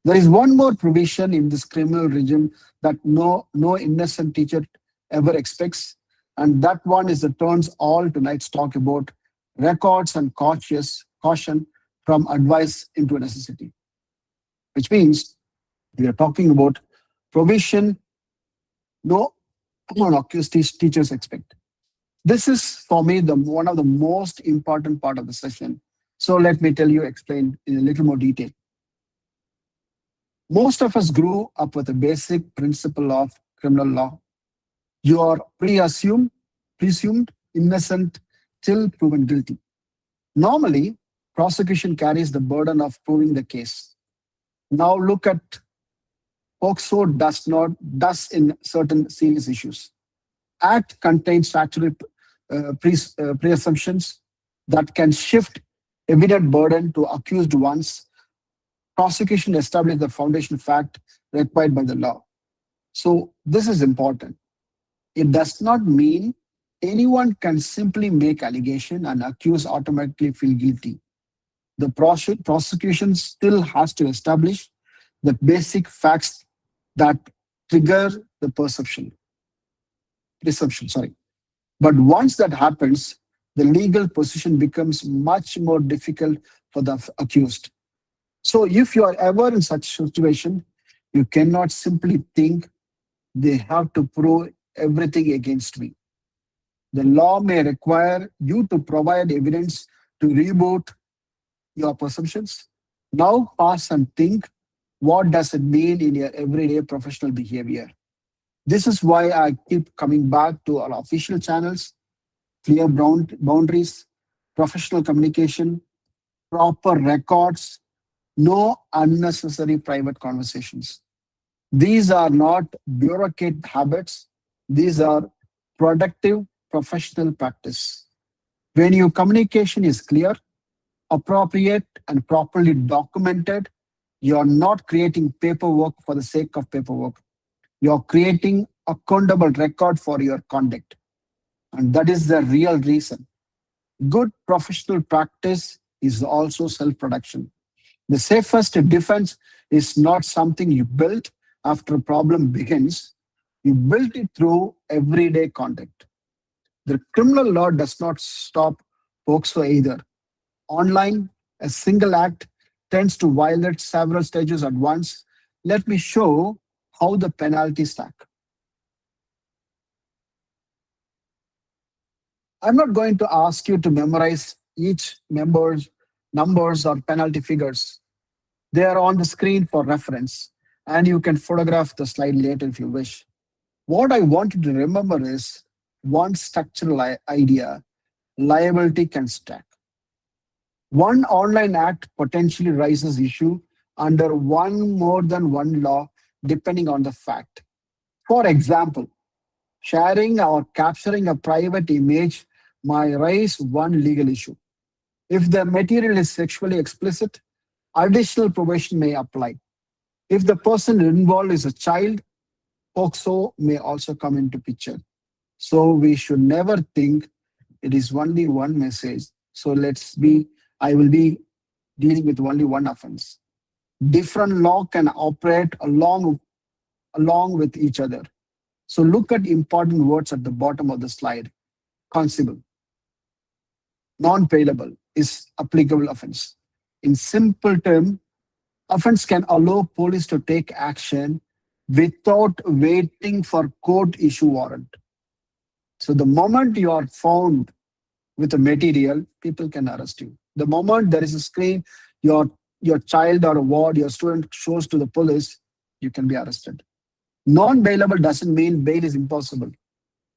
There is one more provision in this criminal regime that no innocent teacher ever expects, and that one is the turns all tonight's talk about records and caution from advice into a necessity, which means we are talking about provision no accused teachers expect. This is for me one of the most important part of the session. So let me explain in a little more detail. Most of us grew up with a basic principle of criminal law. You are presumed innocent till proven guilty. Normally, prosecution carries the burden of proving the case. Now look at POCSO does in certain serious issues. Act contains statutory presumptions that can shift evident burden to accused ones. Prosecution establishes the foundation fact required by the law. So this is important. It does not mean anyone can simply make allegation and accused automatically feel guilty. The prosecution still has to establish the basic facts that trigger the presumption. But once that happens, the legal position becomes much more difficult for the accused. So if you are ever in such situation, you cannot simply think they have to prove everything against me. The law may require you to provide evidence to reboot your perceptions. Now pause and think, what does it mean in your everyday professional behavior? This is why I keep coming back to our official channels, clear boundaries, professional communication, proper records, no unnecessary private conversations. These are not bureaucratic habits. These are productive professional practice. When your communication is clear, appropriate, and properly documented, you're not creating paperwork for the sake of paperwork. You're creating accountable record for your conduct. And that is the real reason. Good professional practice is also self-production. The safest defense is not something you built after a problem begins. You built it through everyday conduct. The criminal law does not stop POXO either. Online, a single act tends to violate several stages at once. Let me show how the penalties stack. I'm not going to ask you to memorize each member's numbers or penalty figures. They are on the screen for reference, and you can photograph the slide later if you wish. What I want you to remember is one structural idea: liability can stack. One online act potentially raises issue under one more than one law, depending on the fact. For example, sharing or capturing a private image might raise one legal issue. If the material is sexually explicit, additional probation may apply. If the person involved is a child, POXO may also come into picture. So we should never think it is only one message. So I will be dealing with only one offense. Different law can operate along with each other. So look at important words at the bottom of the slide. Conceivable, non-payable is applicable offense. In simple term, offense can allow police to take action without waiting for court issue warrant. So the moment you are found with a material, people can arrest you. The moment there is a screen, your child or a ward, your student shows to the police, you can be arrested. Non-bailable doesn't mean bail is impossible.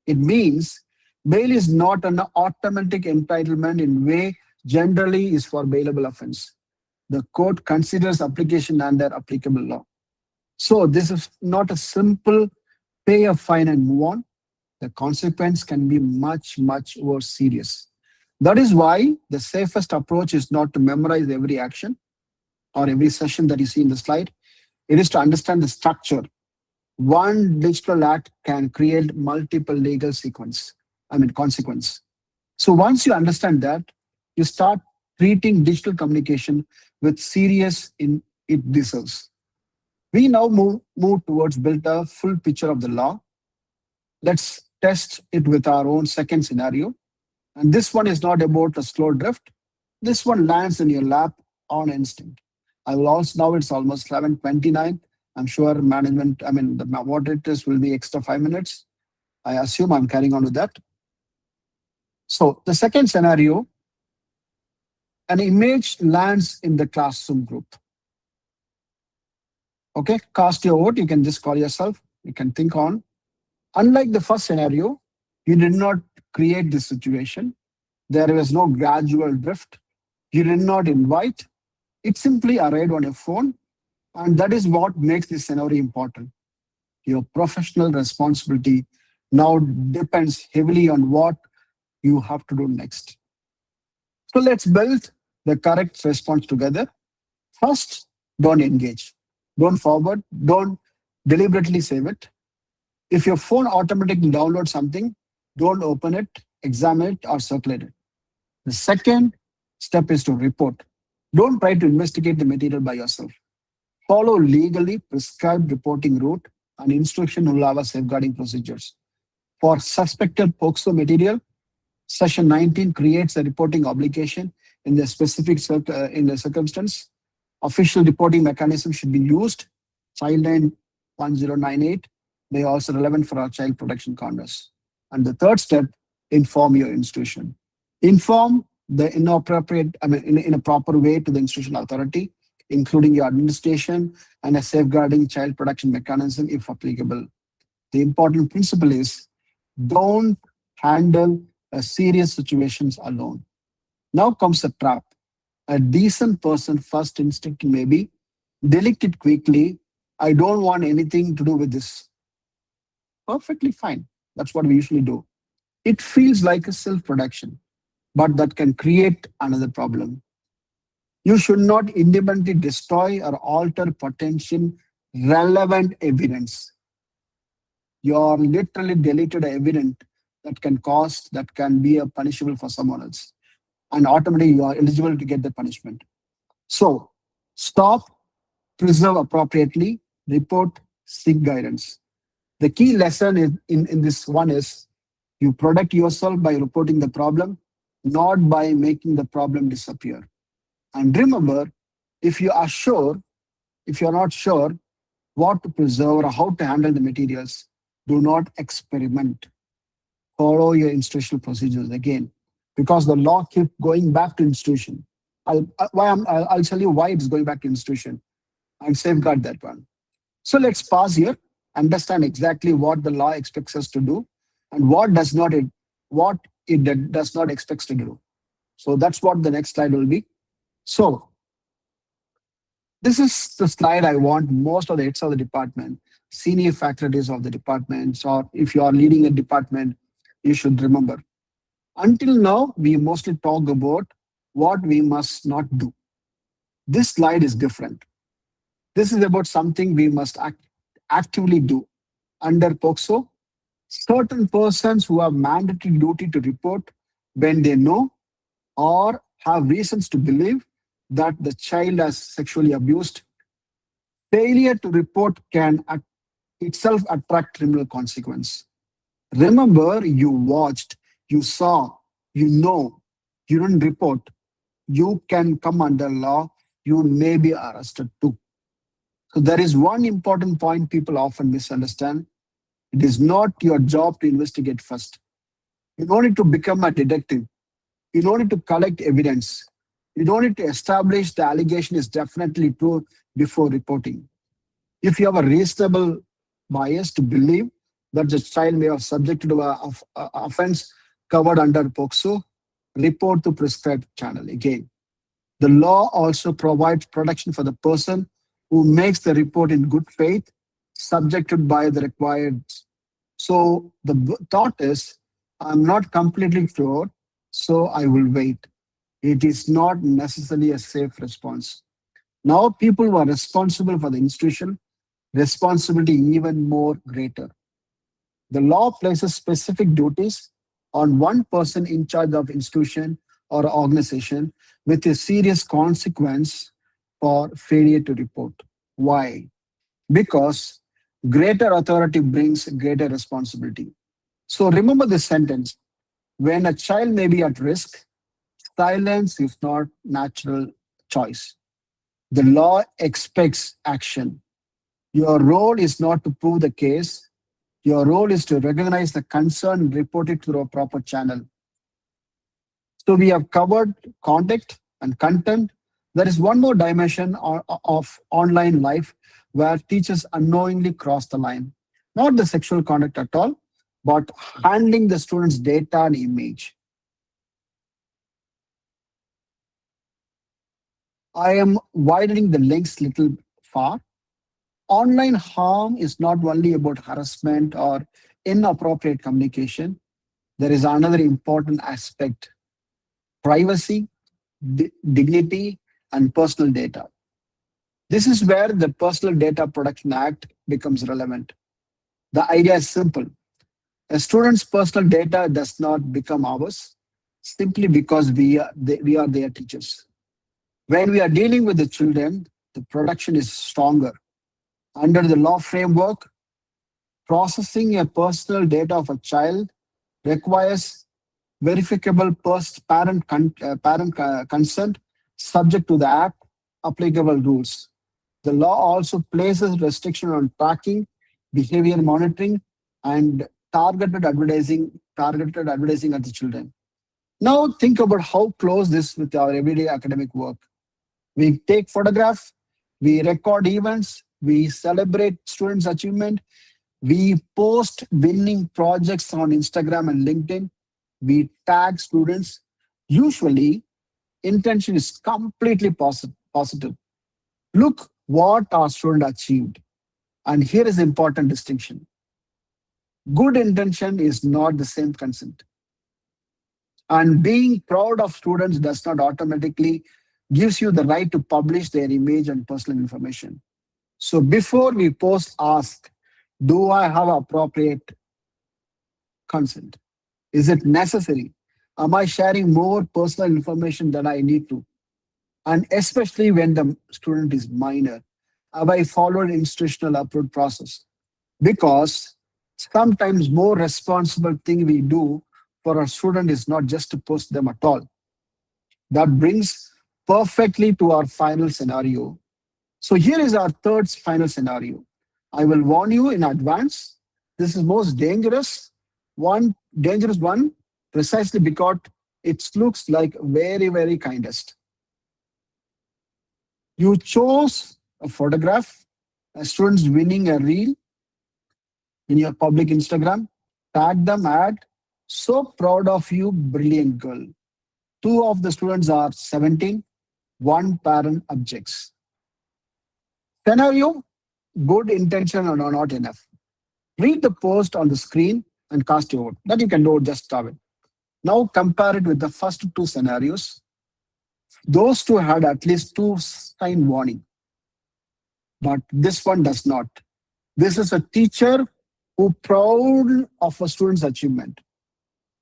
It means bail is not an automatic entitlement in way generally is for bailable offense. The court considers application under applicable law. So this is not a simple pay a fine and move on. The consequence can be much, much more serious. That is why the safest approach is not to memorize every action or every session that you see in the slide. It is to understand the structure. One digital act can create multiple legal consequence. So once you understand that, you start treating digital communication with serious in it deserves. We now move towards build a full picture of the law. Let's test it with our own second scenario. And this one is not about a slow drift. This one lands in your lap on instinct. I will also, now it's almost 11:29. I'm sure the moderators will be extra 5 minutes. I assume I'm carrying on with that. So the second scenario, an image lands in the classroom group. Okay, cast your vote. You can just call yourself. You can think on. Unlike the first scenario, you did not create this situation. There was no gradual drift. You did not invite. It simply arrived on your phone. And that is what makes this scenario important. Your professional responsibility now depends heavily on what you have to do next. So let's build the correct response together. First, don't engage. Don't forward. Don't deliberately save it. If your phone automatically downloads something, don't open it, examine it, or circulate it. The second step is to report. Don't try to investigate the material by yourself. Follow legally prescribed reporting route and instruction will have a safeguarding procedures. For suspected POXO material, Section 19 creates a reporting obligation in the specific in the circumstance. Official reporting mechanism should be used. Childline 1098 may also relevant for our child protection corners. And the third step, inform your institution. Inform the in a proper way to the institutional authority, including your administration and a safeguarding child protection mechanism if applicable. The important principle is don't handle serious situations alone. Now comes the trap. A decent person first instinct may be delete it quickly. I don't want anything to do with this. Perfectly fine. That's what we usually do. It feels like a self-protection, but that can create another problem. You should not independently destroy or alter potential relevant evidence. You are literally deleted evidence that can be a punishable for someone else. And automatically you are eligible to get the punishment. So stop, preserve appropriately, report, seek guidance. The key lesson in this one is You protect yourself by reporting the problem, not by making the problem disappear. And remember, if you are sure, if you're not sure what to preserve or how to handle the materials, do not experiment. Follow your institutional procedures again, because the law keeps going back to institution. I'll tell you why it's going back to institution and safeguard that one. So let's pause here, understand exactly what the law expects us to do and what it does not expect us to do. So that's what the next slide will be. So this is the slide I want most of the heads of the department, senior faculties of the departments, or if you are leading a department, you should remember. Until now, we mostly talk about what we must not do. This slide is different. This is about something we must actively do. Under POCSO, certain persons who have mandatory duty to report when they know or have reasons to believe that the child has sexually abused. Failure to report can itself attract criminal consequence. Remember, you watched, you saw, you know, you didn't report. You can come under law. You may be arrested too. So there is one important point people often misunderstand. It is not your job to investigate first. You don't need to become a detective. You don't need to collect evidence. You don't need to establish the allegation is definitely true before reporting. If you have a reasonable bias to believe that the child may have subjected to a offense covered under POCSO, report to prescribed channel. Again, the law also provides protection for the person who makes the report in good faith, subjected by the required. So the thought is, I'm not completely sure, so I will wait. It is not necessarily a safe response. Now people who are responsible for the institution, responsibility even more greater. The law places specific duties on one person in charge of institution or organization with a serious consequence for failure to report. Why? Because greater authority brings greater responsibility. So remember this sentence. When a child may be at risk, silence is not natural choice. The law expects action. Your role is not to prove the case. Your role is to recognize the concern and report it through a proper channel. So we have covered content and content. There is one more dimension of online life where teachers unknowingly cross the line. Not the sexual conduct at all, but handling the student's data and image. I am widening the links little far. Online harm is not only about harassment or inappropriate communication. There is another important aspect: privacy, dignity, and personal data. This is where the Personal Data Protection Act becomes relevant. The idea is simple. A student's personal data does not become ours simply because we are their teachers. When we are dealing with the children, the protection is stronger. Under the law framework, processing a personal data of a child requires verifiable parent consent subject to the Act applicable rules. The law also places restriction on tracking, behavior monitoring, and targeted advertising at the children. Now think about how close this with our everyday academic work. We take photographs, we record events, we celebrate students' achievement, we post winning projects on Instagram and LinkedIn, we tag students. Usually, intention is completely positive. Look what our student achieved. And here is the important distinction. Good intention is not the same consent. And being proud of students does not automatically gives you the right to publish their image and personal information. So before we post, ask, do I have appropriate consent? Is it necessary? Am I sharing more personal information than I need to? And especially when the student is minor, have I followed institutional approved process? Because Sometimes more responsible thing we do for our student is not just to post them at all. That brings perfectly to our final scenario. So here is our third final scenario. I will warn you in advance. This is most dangerous one, precisely because it looks like very, very kindest. You chose a photograph, a student's winning a reel in your public Instagram, tag them, add, so proud of you, brilliant girl. Two of the students are 17, one parent objects. Scenario, good intention are not enough. Read the post on the screen and cast your vote. That you can do just stop it. Now compare it with the first two scenarios. Those two had at least two sign warning, but this one does not. This is a teacher who proud of a student's achievement,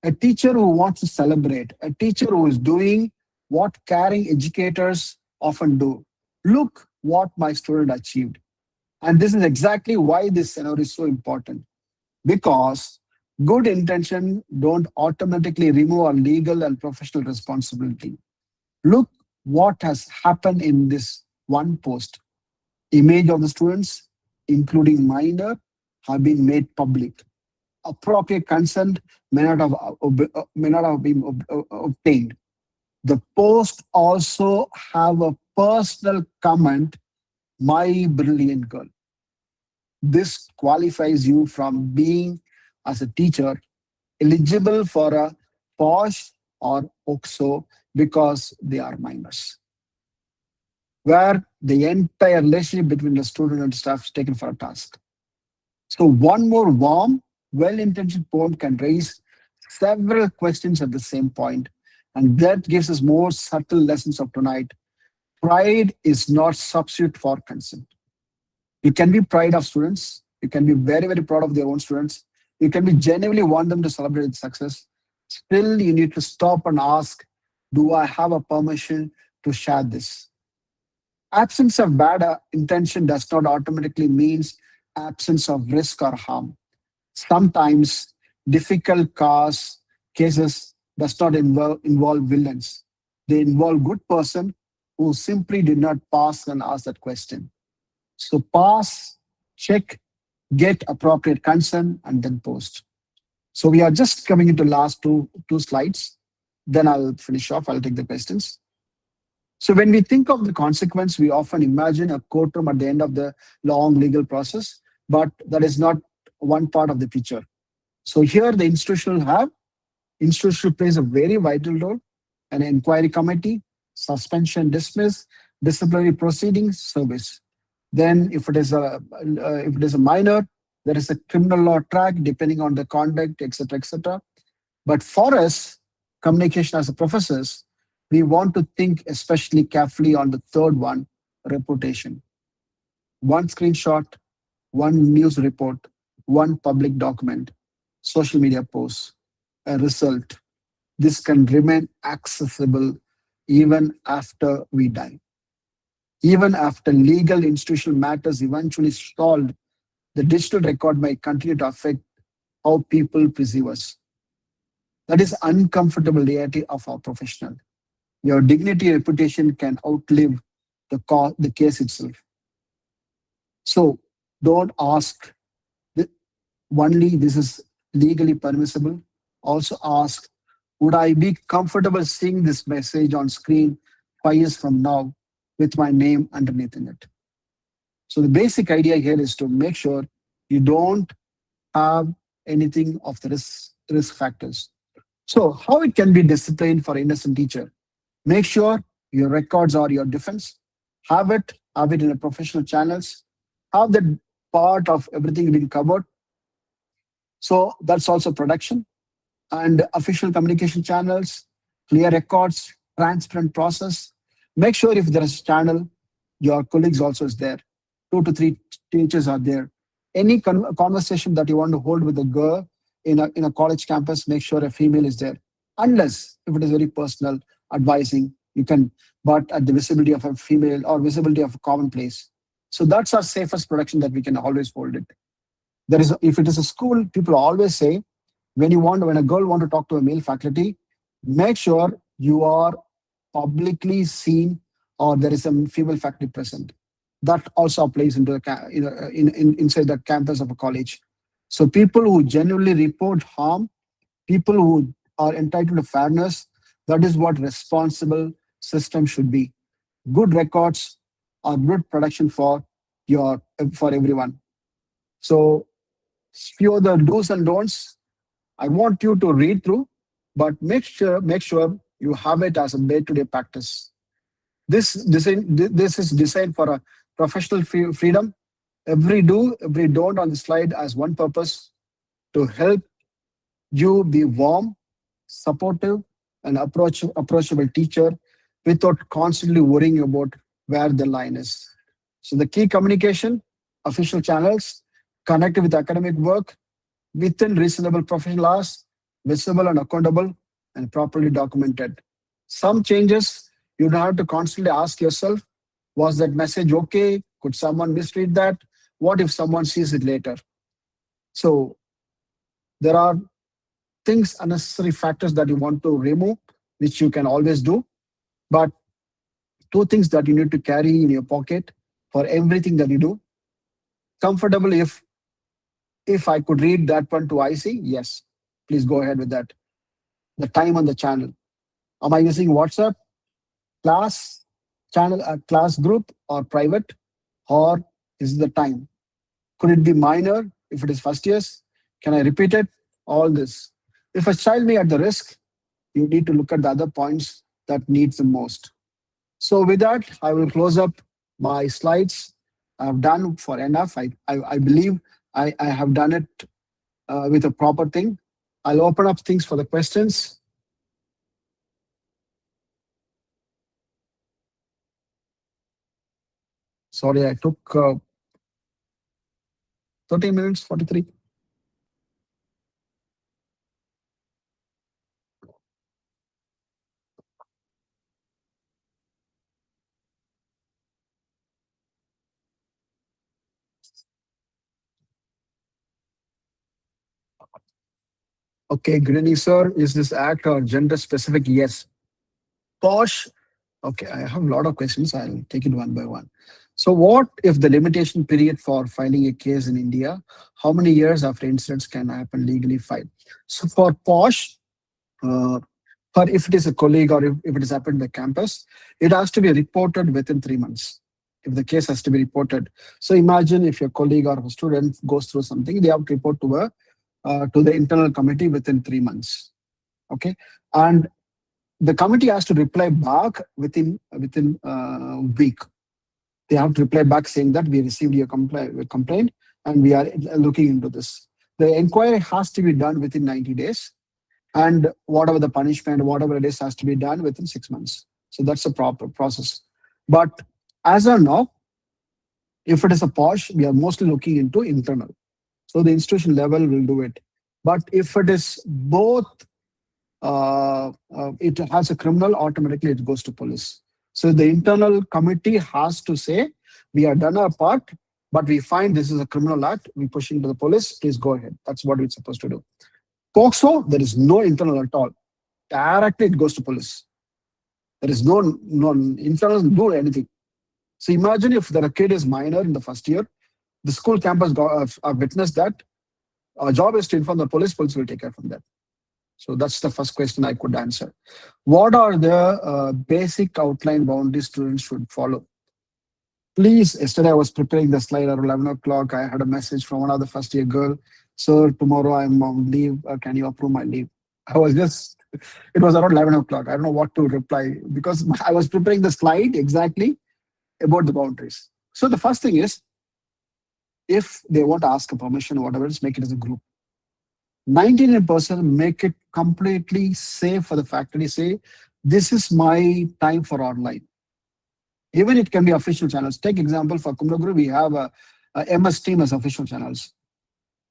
a teacher who wants to celebrate, a teacher who is doing what caring educators often do. Look what my student achieved. And this is exactly why this scenario is so important, because good intention don't automatically remove our legal and professional responsibility. Look what has happened in this one post. Image of the students, including minor, have been made public. Appropriate consent may not have been obtained. The post also have a personal comment, my brilliant girl. This qualifies you from being, as a teacher, eligible for a POSH or OXO because they are minors, where the entire relationship between the student and staff is taken for a task. So one more warm, well-intentioned poem can raise several questions at the same point, and that gives us more subtle lessons of tonight. Pride is not substitute for consent. You can be proud of students. You can be very, very proud of their own students. You can be genuinely want them to celebrate its success. Still, you need to stop and ask, do I have a permission to share this? Absence of bad intention does not automatically means absence of risk or harm. Sometimes difficult cases does not involve villains. They involve good person who simply did not pass and ask that question. So pass, check, get appropriate consent, and then post. So we are just coming into last two slides. Then I'll finish off. I'll take the questions. So when we think of the consequence, we often imagine a courtroom at the end of the long legal process, but that is not one part of the picture. So here the institutional plays a very vital role, an inquiry committee, suspension, dismiss, disciplinary proceedings, service. Then if it is a minor, there is a criminal law track depending on the conduct, etc., etc. But for us, communication as a professors, we want to think especially carefully on the third one, reputation. One screenshot, one news report, one public document, social media post, a result. This can remain accessible even after we die. Even after legal institutional matters eventually solved, the digital record may continue to affect how people perceive us. That is uncomfortable reality of our professional. Your dignity reputation can outlive the case itself. So don't ask only this is legally permissible. Also ask, would I be comfortable seeing this message on screen 5 years from now with my name underneath in it? So the basic idea here is to make sure you don't have anything of the risk factors. So how it can be disciplined for innocent teacher? Make sure your records are your defense. Have it in a professional channels. Have that part of everything being covered. So that's also production and official communication channels, clear records, transparent process. Make sure if there is a channel, your colleagues also is there. 2 to 3 teachers are there. Any conversation that you want to hold with a girl in a college campus, make sure a female is there. Unless if it is very personal, advising, you can, but at the visibility of a female or visibility of a common place. So that's our safest production that we can always hold it. There is, if it is a school, people always say, when a girl want to talk to a male faculty, make sure you are publicly seen or there is a female faculty present. That also applies into the inside the campus of a college. So people who genuinely report harm, people who are entitled to fairness, that is what responsible system should be. Good records or good production for everyone. So few of the do's and don'ts I want you to read through, but make sure you have it as a day-to-day practice. This is designed for a professional freedom. Every do, every don't on the slide has one purpose: to help you be warm, supportive, and approachable teacher without constantly worrying about where the line is. So the key communication, official channels, connect with academic work within reasonable professional hours, visible and accountable, and properly documented. Some changes you don't have to constantly ask yourself, was that message okay? Could someone misread that? What if someone sees it later? So there are things, unnecessary factors that you want to remove, which you can always do. But two things that you need to carry in your pocket for everything that you do. Comfortable, if I could read that one to IC, yes, please go ahead with that. The time on the channel. Am I using WhatsApp, class, channel, class group, or private? Or is it the time? Could it be minor if it is first years? Can I repeat it? All this. If a child may at the risk, you need to look at the other points that needs the most. So with that, I will close up my slides. I've done for enough. I believe I have done it with a proper thing. I'll open up things for the questions. Sorry, I took 30 minutes, 43. Okay, good evening, sir. Is this act or gender specific? Yes. Posh. Okay, I have a lot of questions. I'll take it one by one. So, what if the limitation period for filing a case in India? How many years after incidents can happen legally filed? So, for Posh, uh, for if it is a colleague or if it has happened in the campus, it has to be reported within 3 months. If the case has to be reported. So, imagine if your colleague or a student goes through something, they have to report to the internal committee within 3 months. Okay, and the committee has to reply back within a week. They have to reply back saying that we received your complaint and we are looking into this. The inquiry has to be done within 90 days, and whatever the punishment, whatever it is, has to be done within 6 months. So that's a proper process. But as of now, if it is a posh, we are mostly looking into internal. So the institution level will do it. But if it is both, it has a criminal, automatically it goes to police. So the internal committee has to say, we have done our part, but we find this is a criminal act, we push into the police, please go ahead. That's what it's supposed to do. POXO, there is no internal at all. Directly it goes to police. There is no internal, do anything. So imagine if the kid is minor in the first year, the school campus witnessed that. Our job is to inform the police. Police will take care from that. So that's the first question I could answer. What are the basic outline boundaries students should follow? Please, yesterday I was preparing the slide at 11 o'clock. I had a message from one of the first year girl. Sir, tomorrow I'm on leave. Can you approve my leave? It was around 11 o'clock. I don't know what to reply because I was preparing the slide exactly about the boundaries. So the first thing is, if they want to ask a permission or whatever, just make it as a group. 99% make it completely safe for the faculty. Say, this is my time for online. Even it can be official channels. Take example for Kumraguru, we have a MS team as official channels.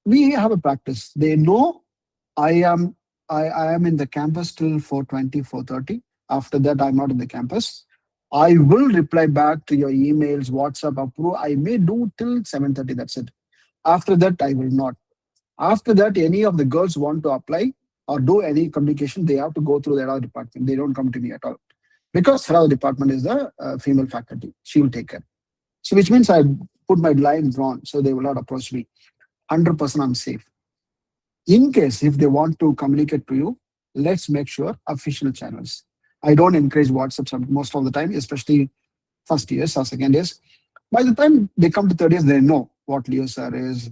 We have a practice. They know I am I am in the campus till 4:20, 4:30. After that, I'm not in the campus. I will reply back to your emails, WhatsApp, approve. I may do till 7:30. That's it. After that, I will not. After that, any of the girls want to apply or do any communication, they have to go through the other department. They don't come to me at all. Because her other department is the female faculty. She will take care. So which means I put my line drawn so they will not approach me. 100% I'm safe. In case if they want to communicate to you, let's make sure official channels. I don't encourage WhatsApp most of the time, especially first years or second years. By the time they come to third years, they know what Leo sir is,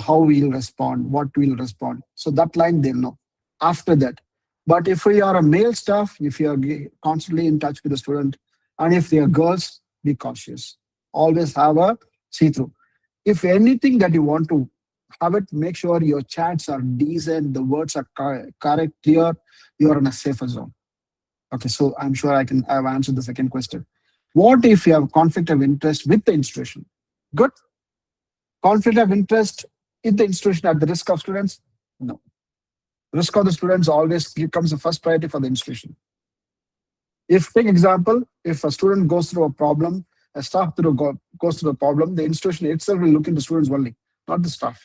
how we'll respond, what we'll respond. So that line they'll know. After that, but if we are a male staff, if you are constantly in touch with the student, and if they are girls, be cautious. Always have a see-through. If anything that you want to have it, make sure your chats are decent, the words are correct, clear, you are in a safer zone. Okay, so I'm sure I've answered the second question. What if you have conflict of interest with the institution? Good. Conflict of interest in the institution at the risk of students? No. Risk of the students always becomes the first priority for the institution. If, take example, if a student goes through a problem, a staff goes through a problem, the institution itself will look into students only, not the staff.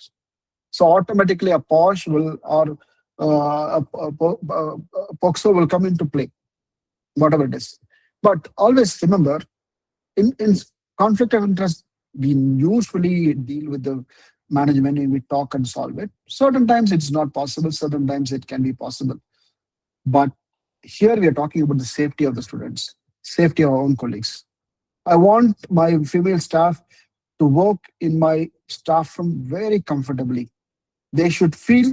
So automatically a POSH will or a POXO will come into play, whatever it is. But always remember, in conflict of interest, we usually deal with the management and we talk and solve it. Certain times it's not possible, certain times it can be possible. But here we are talking about the safety of the students, safety of our own colleagues. I want my female staff to work in my staff room very comfortably. They should feel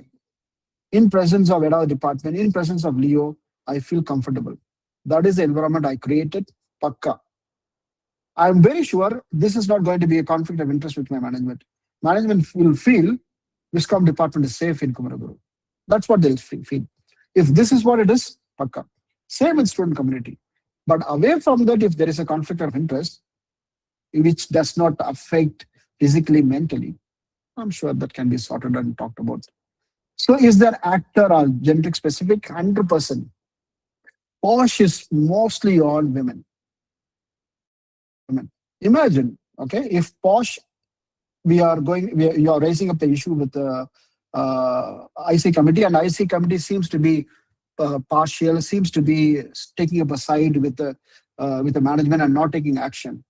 in presence of another department, in presence of Leo, I feel comfortable. That is the environment I created. Pakka. I'm very sure this is not going to be a conflict of interest with my management. Management will feel Viscom department is safe in Kumaraguru. That's what they'll feel. If this is what it is, pakka. Same with student community. But away from that, if there is a conflict of interest, which does not affect physically, mentally, I'm sure that can be sorted and talked about. So is there actor or gender specific? 100%. Posh is mostly on women. Women. Imagine, okay, if Posh, you are raising up the issue with the IC committee, and IC committee seems to be partial, seems to be taking up a side with the management and not taking action.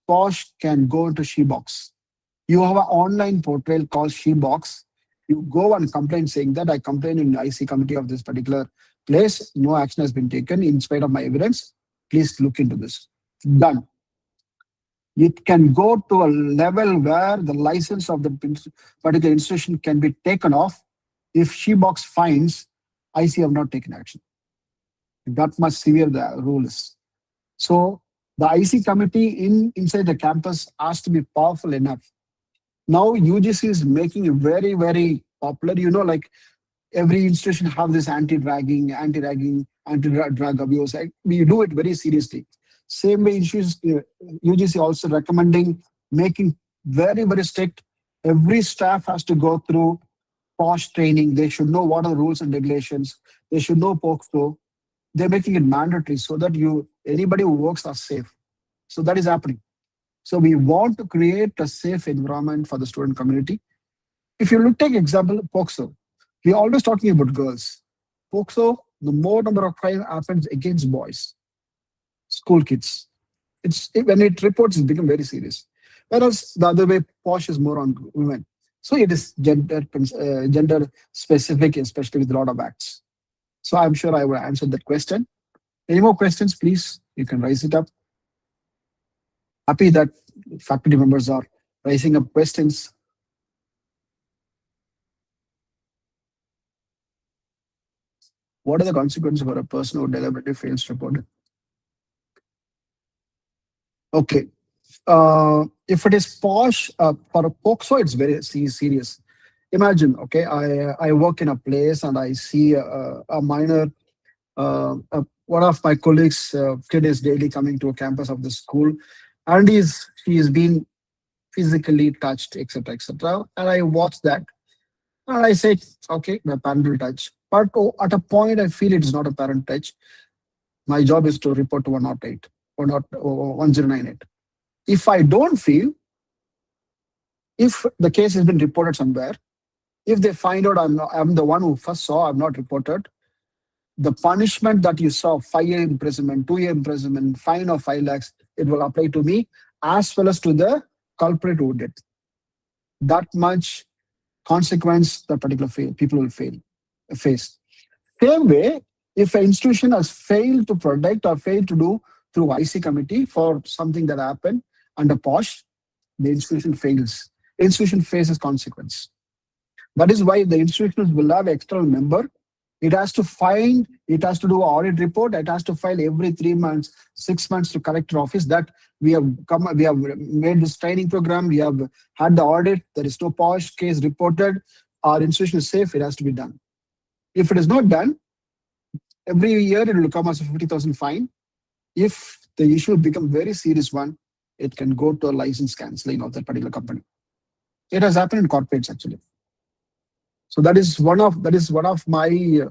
Posh can go into Shebox. You have an online portal called Shebox. You go and complain saying that I complained in the IC committee of this particular place. No action has been taken in spite of my evidence. Please look into this. Done. It can go to a level where the license of the particular institution can be taken off if Shebox finds IC have not taken action. That much severe the rule is. So the IC committee inside the campus has to be powerful enough. Now UGC is making it very, very popular. You know, like every institution have this anti-ragging, anti-drug abuse. We do it very seriously. Same way UGC also recommending making very, very strict. Every staff has to go through POSH training. They should know what are the rules and regulations. They should know POXO. They're making it mandatory so that anybody who works are safe. So that is happening. So we want to create a safe environment for the student community. If you take example POXO, we're always talking about girls. POXO, the more number of crime happens against boys, school kids. When it reports, it's become very serious. Whereas the other way, POSH is more on women. So it is gender specific, especially with a lot of acts. So I'm sure I will answer that question. Any more questions, please? You can raise it up. Happy that faculty members are raising up questions. What are the consequences for a person who deliberately fails to report it? Okay. If it is POSH, for a POXO, it's very serious. Imagine, okay, I work in a place and I see a minor, one of my colleagues' kid is daily coming to a campus of the school, and he's been physically touched, etc., etc. And I watch that, and I say, okay, the parent will touch. But at a point, I feel it's not a parent touch. My job is to report to 108 or not 1098. If I don't feel, If the case has been reported somewhere, if they find out I'm the one who first saw, I've not reported, the punishment that you saw, 5 year imprisonment, 2 year imprisonment, fine of 5 lakhs, it will apply to me as well as to the culprit who did. That much consequence that particular people will face. Same way, if an institution has failed to protect or failed to do through IC committee for something that happened under POSH, the institution fails. Institution faces consequence. That is why the institutions will have external member. It has to find, it has to do an audit report, it has to file every 3 months, 6 months to collector office that we have made this training program, we have had the audit, there is no POSH case reported, our institution is safe, it has to be done. If it is not done, every year it will come as a 50,000 fine. If the issue become very serious one, it can go to a license cancelling of that particular company. It has happened in corporates actually. So that is one of my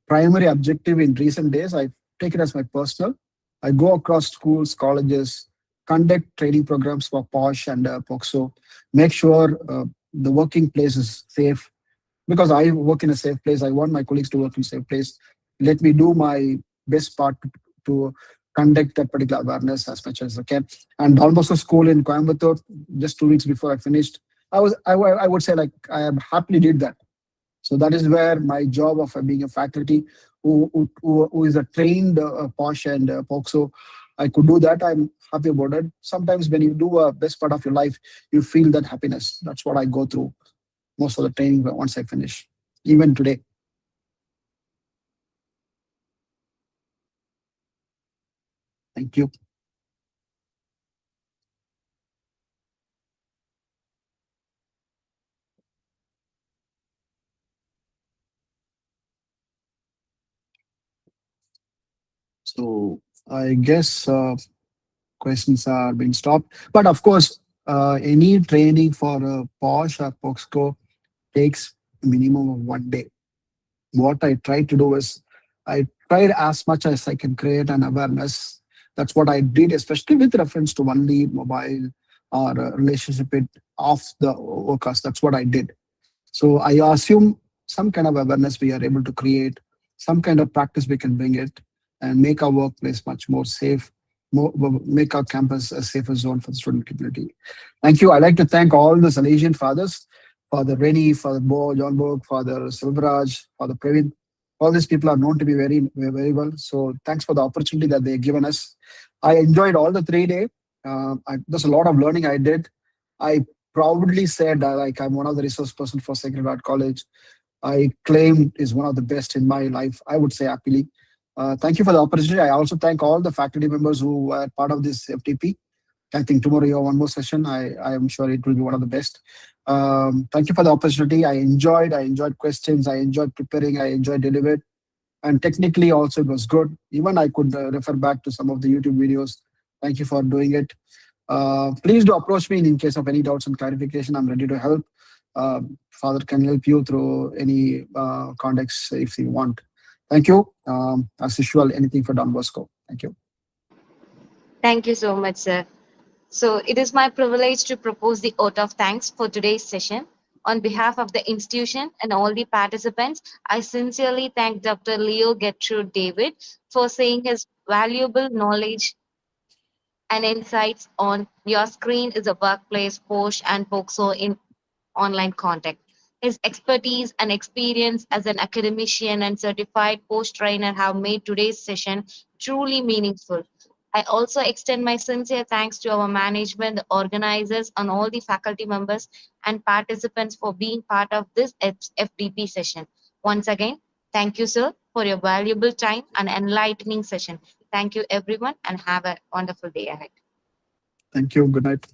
primary objective in recent days. I take it as my personal. I go across schools, colleges, conduct training programs for POSH and POXO, make sure the working place is safe, because I work in a safe place. I want my colleagues to work in a safe place. Let me do my best part to conduct that particular awareness as much as I can. And almost a school in Coimbatore, just 2 weeks before I finished, I would say like I am happily did that. So that is where my job of being a faculty who is a trained POSH and POXO, I could do that. I'm happy about it. Sometimes when you do a best part of your life, you feel that happiness. That's what I go through most of the training once I finish, even today. Thank you. So I guess questions are being stopped. But of course, any training for POSH or POXCO takes minimum of 1 day. What I try to do is I tried as much as I can create an awareness. That's what I did, especially with reference to only mobile or relationship with of the workers. That's what I did. So I assume some kind of awareness we are able to create, some kind of practice we can bring it, and make our workplace much more safe, make our campus a safer zone for the student community. Thank you. I'd like to thank all the Salesian fathers, Father Reni, Father Bo, John Borg, Father Silveraj, Father Praveen. All these people are known to be very well. So thanks for the opportunity that they've given us. I enjoyed all the 3 day. There's a lot of learning I did. I proudly said like I'm one of the resource person for Sacred Heart College. I claim is one of the best in my life. I would say happily. Thank you for the opportunity. I also thank all the faculty members who were part of this FTP. I think tomorrow you have one more session. I am sure it will be one of the best. Thank you for the opportunity. I enjoyed questions. I enjoyed preparing. I enjoyed delivery. And technically also it was good. Even I could refer back to some of the YouTube videos. Thank you for doing it. Please do approach me in case of any doubts and clarification. I'm ready to help. Father can help you through any context if you want. Thank you. As usual, anything for Don Bosco. Thank you. Thank you so much, sir. So, it is my privilege to propose the vote of thanks for today's session. On behalf of the institution and all the participants, I sincerely thank Dr. Leo Gertrude David for saying his valuable knowledge and insights on your screen is a workplace, post, and POXO in online contact. His expertise and experience as an academician and certified post trainer have made today's session truly meaningful. I also extend my sincere thanks to our management, the organizers, and all the faculty members and participants for being part of this FDP session. Once again, thank you, sir, for your valuable time and enlightening session. Thank you, everyone, and have a wonderful day ahead. Thank you. Good night.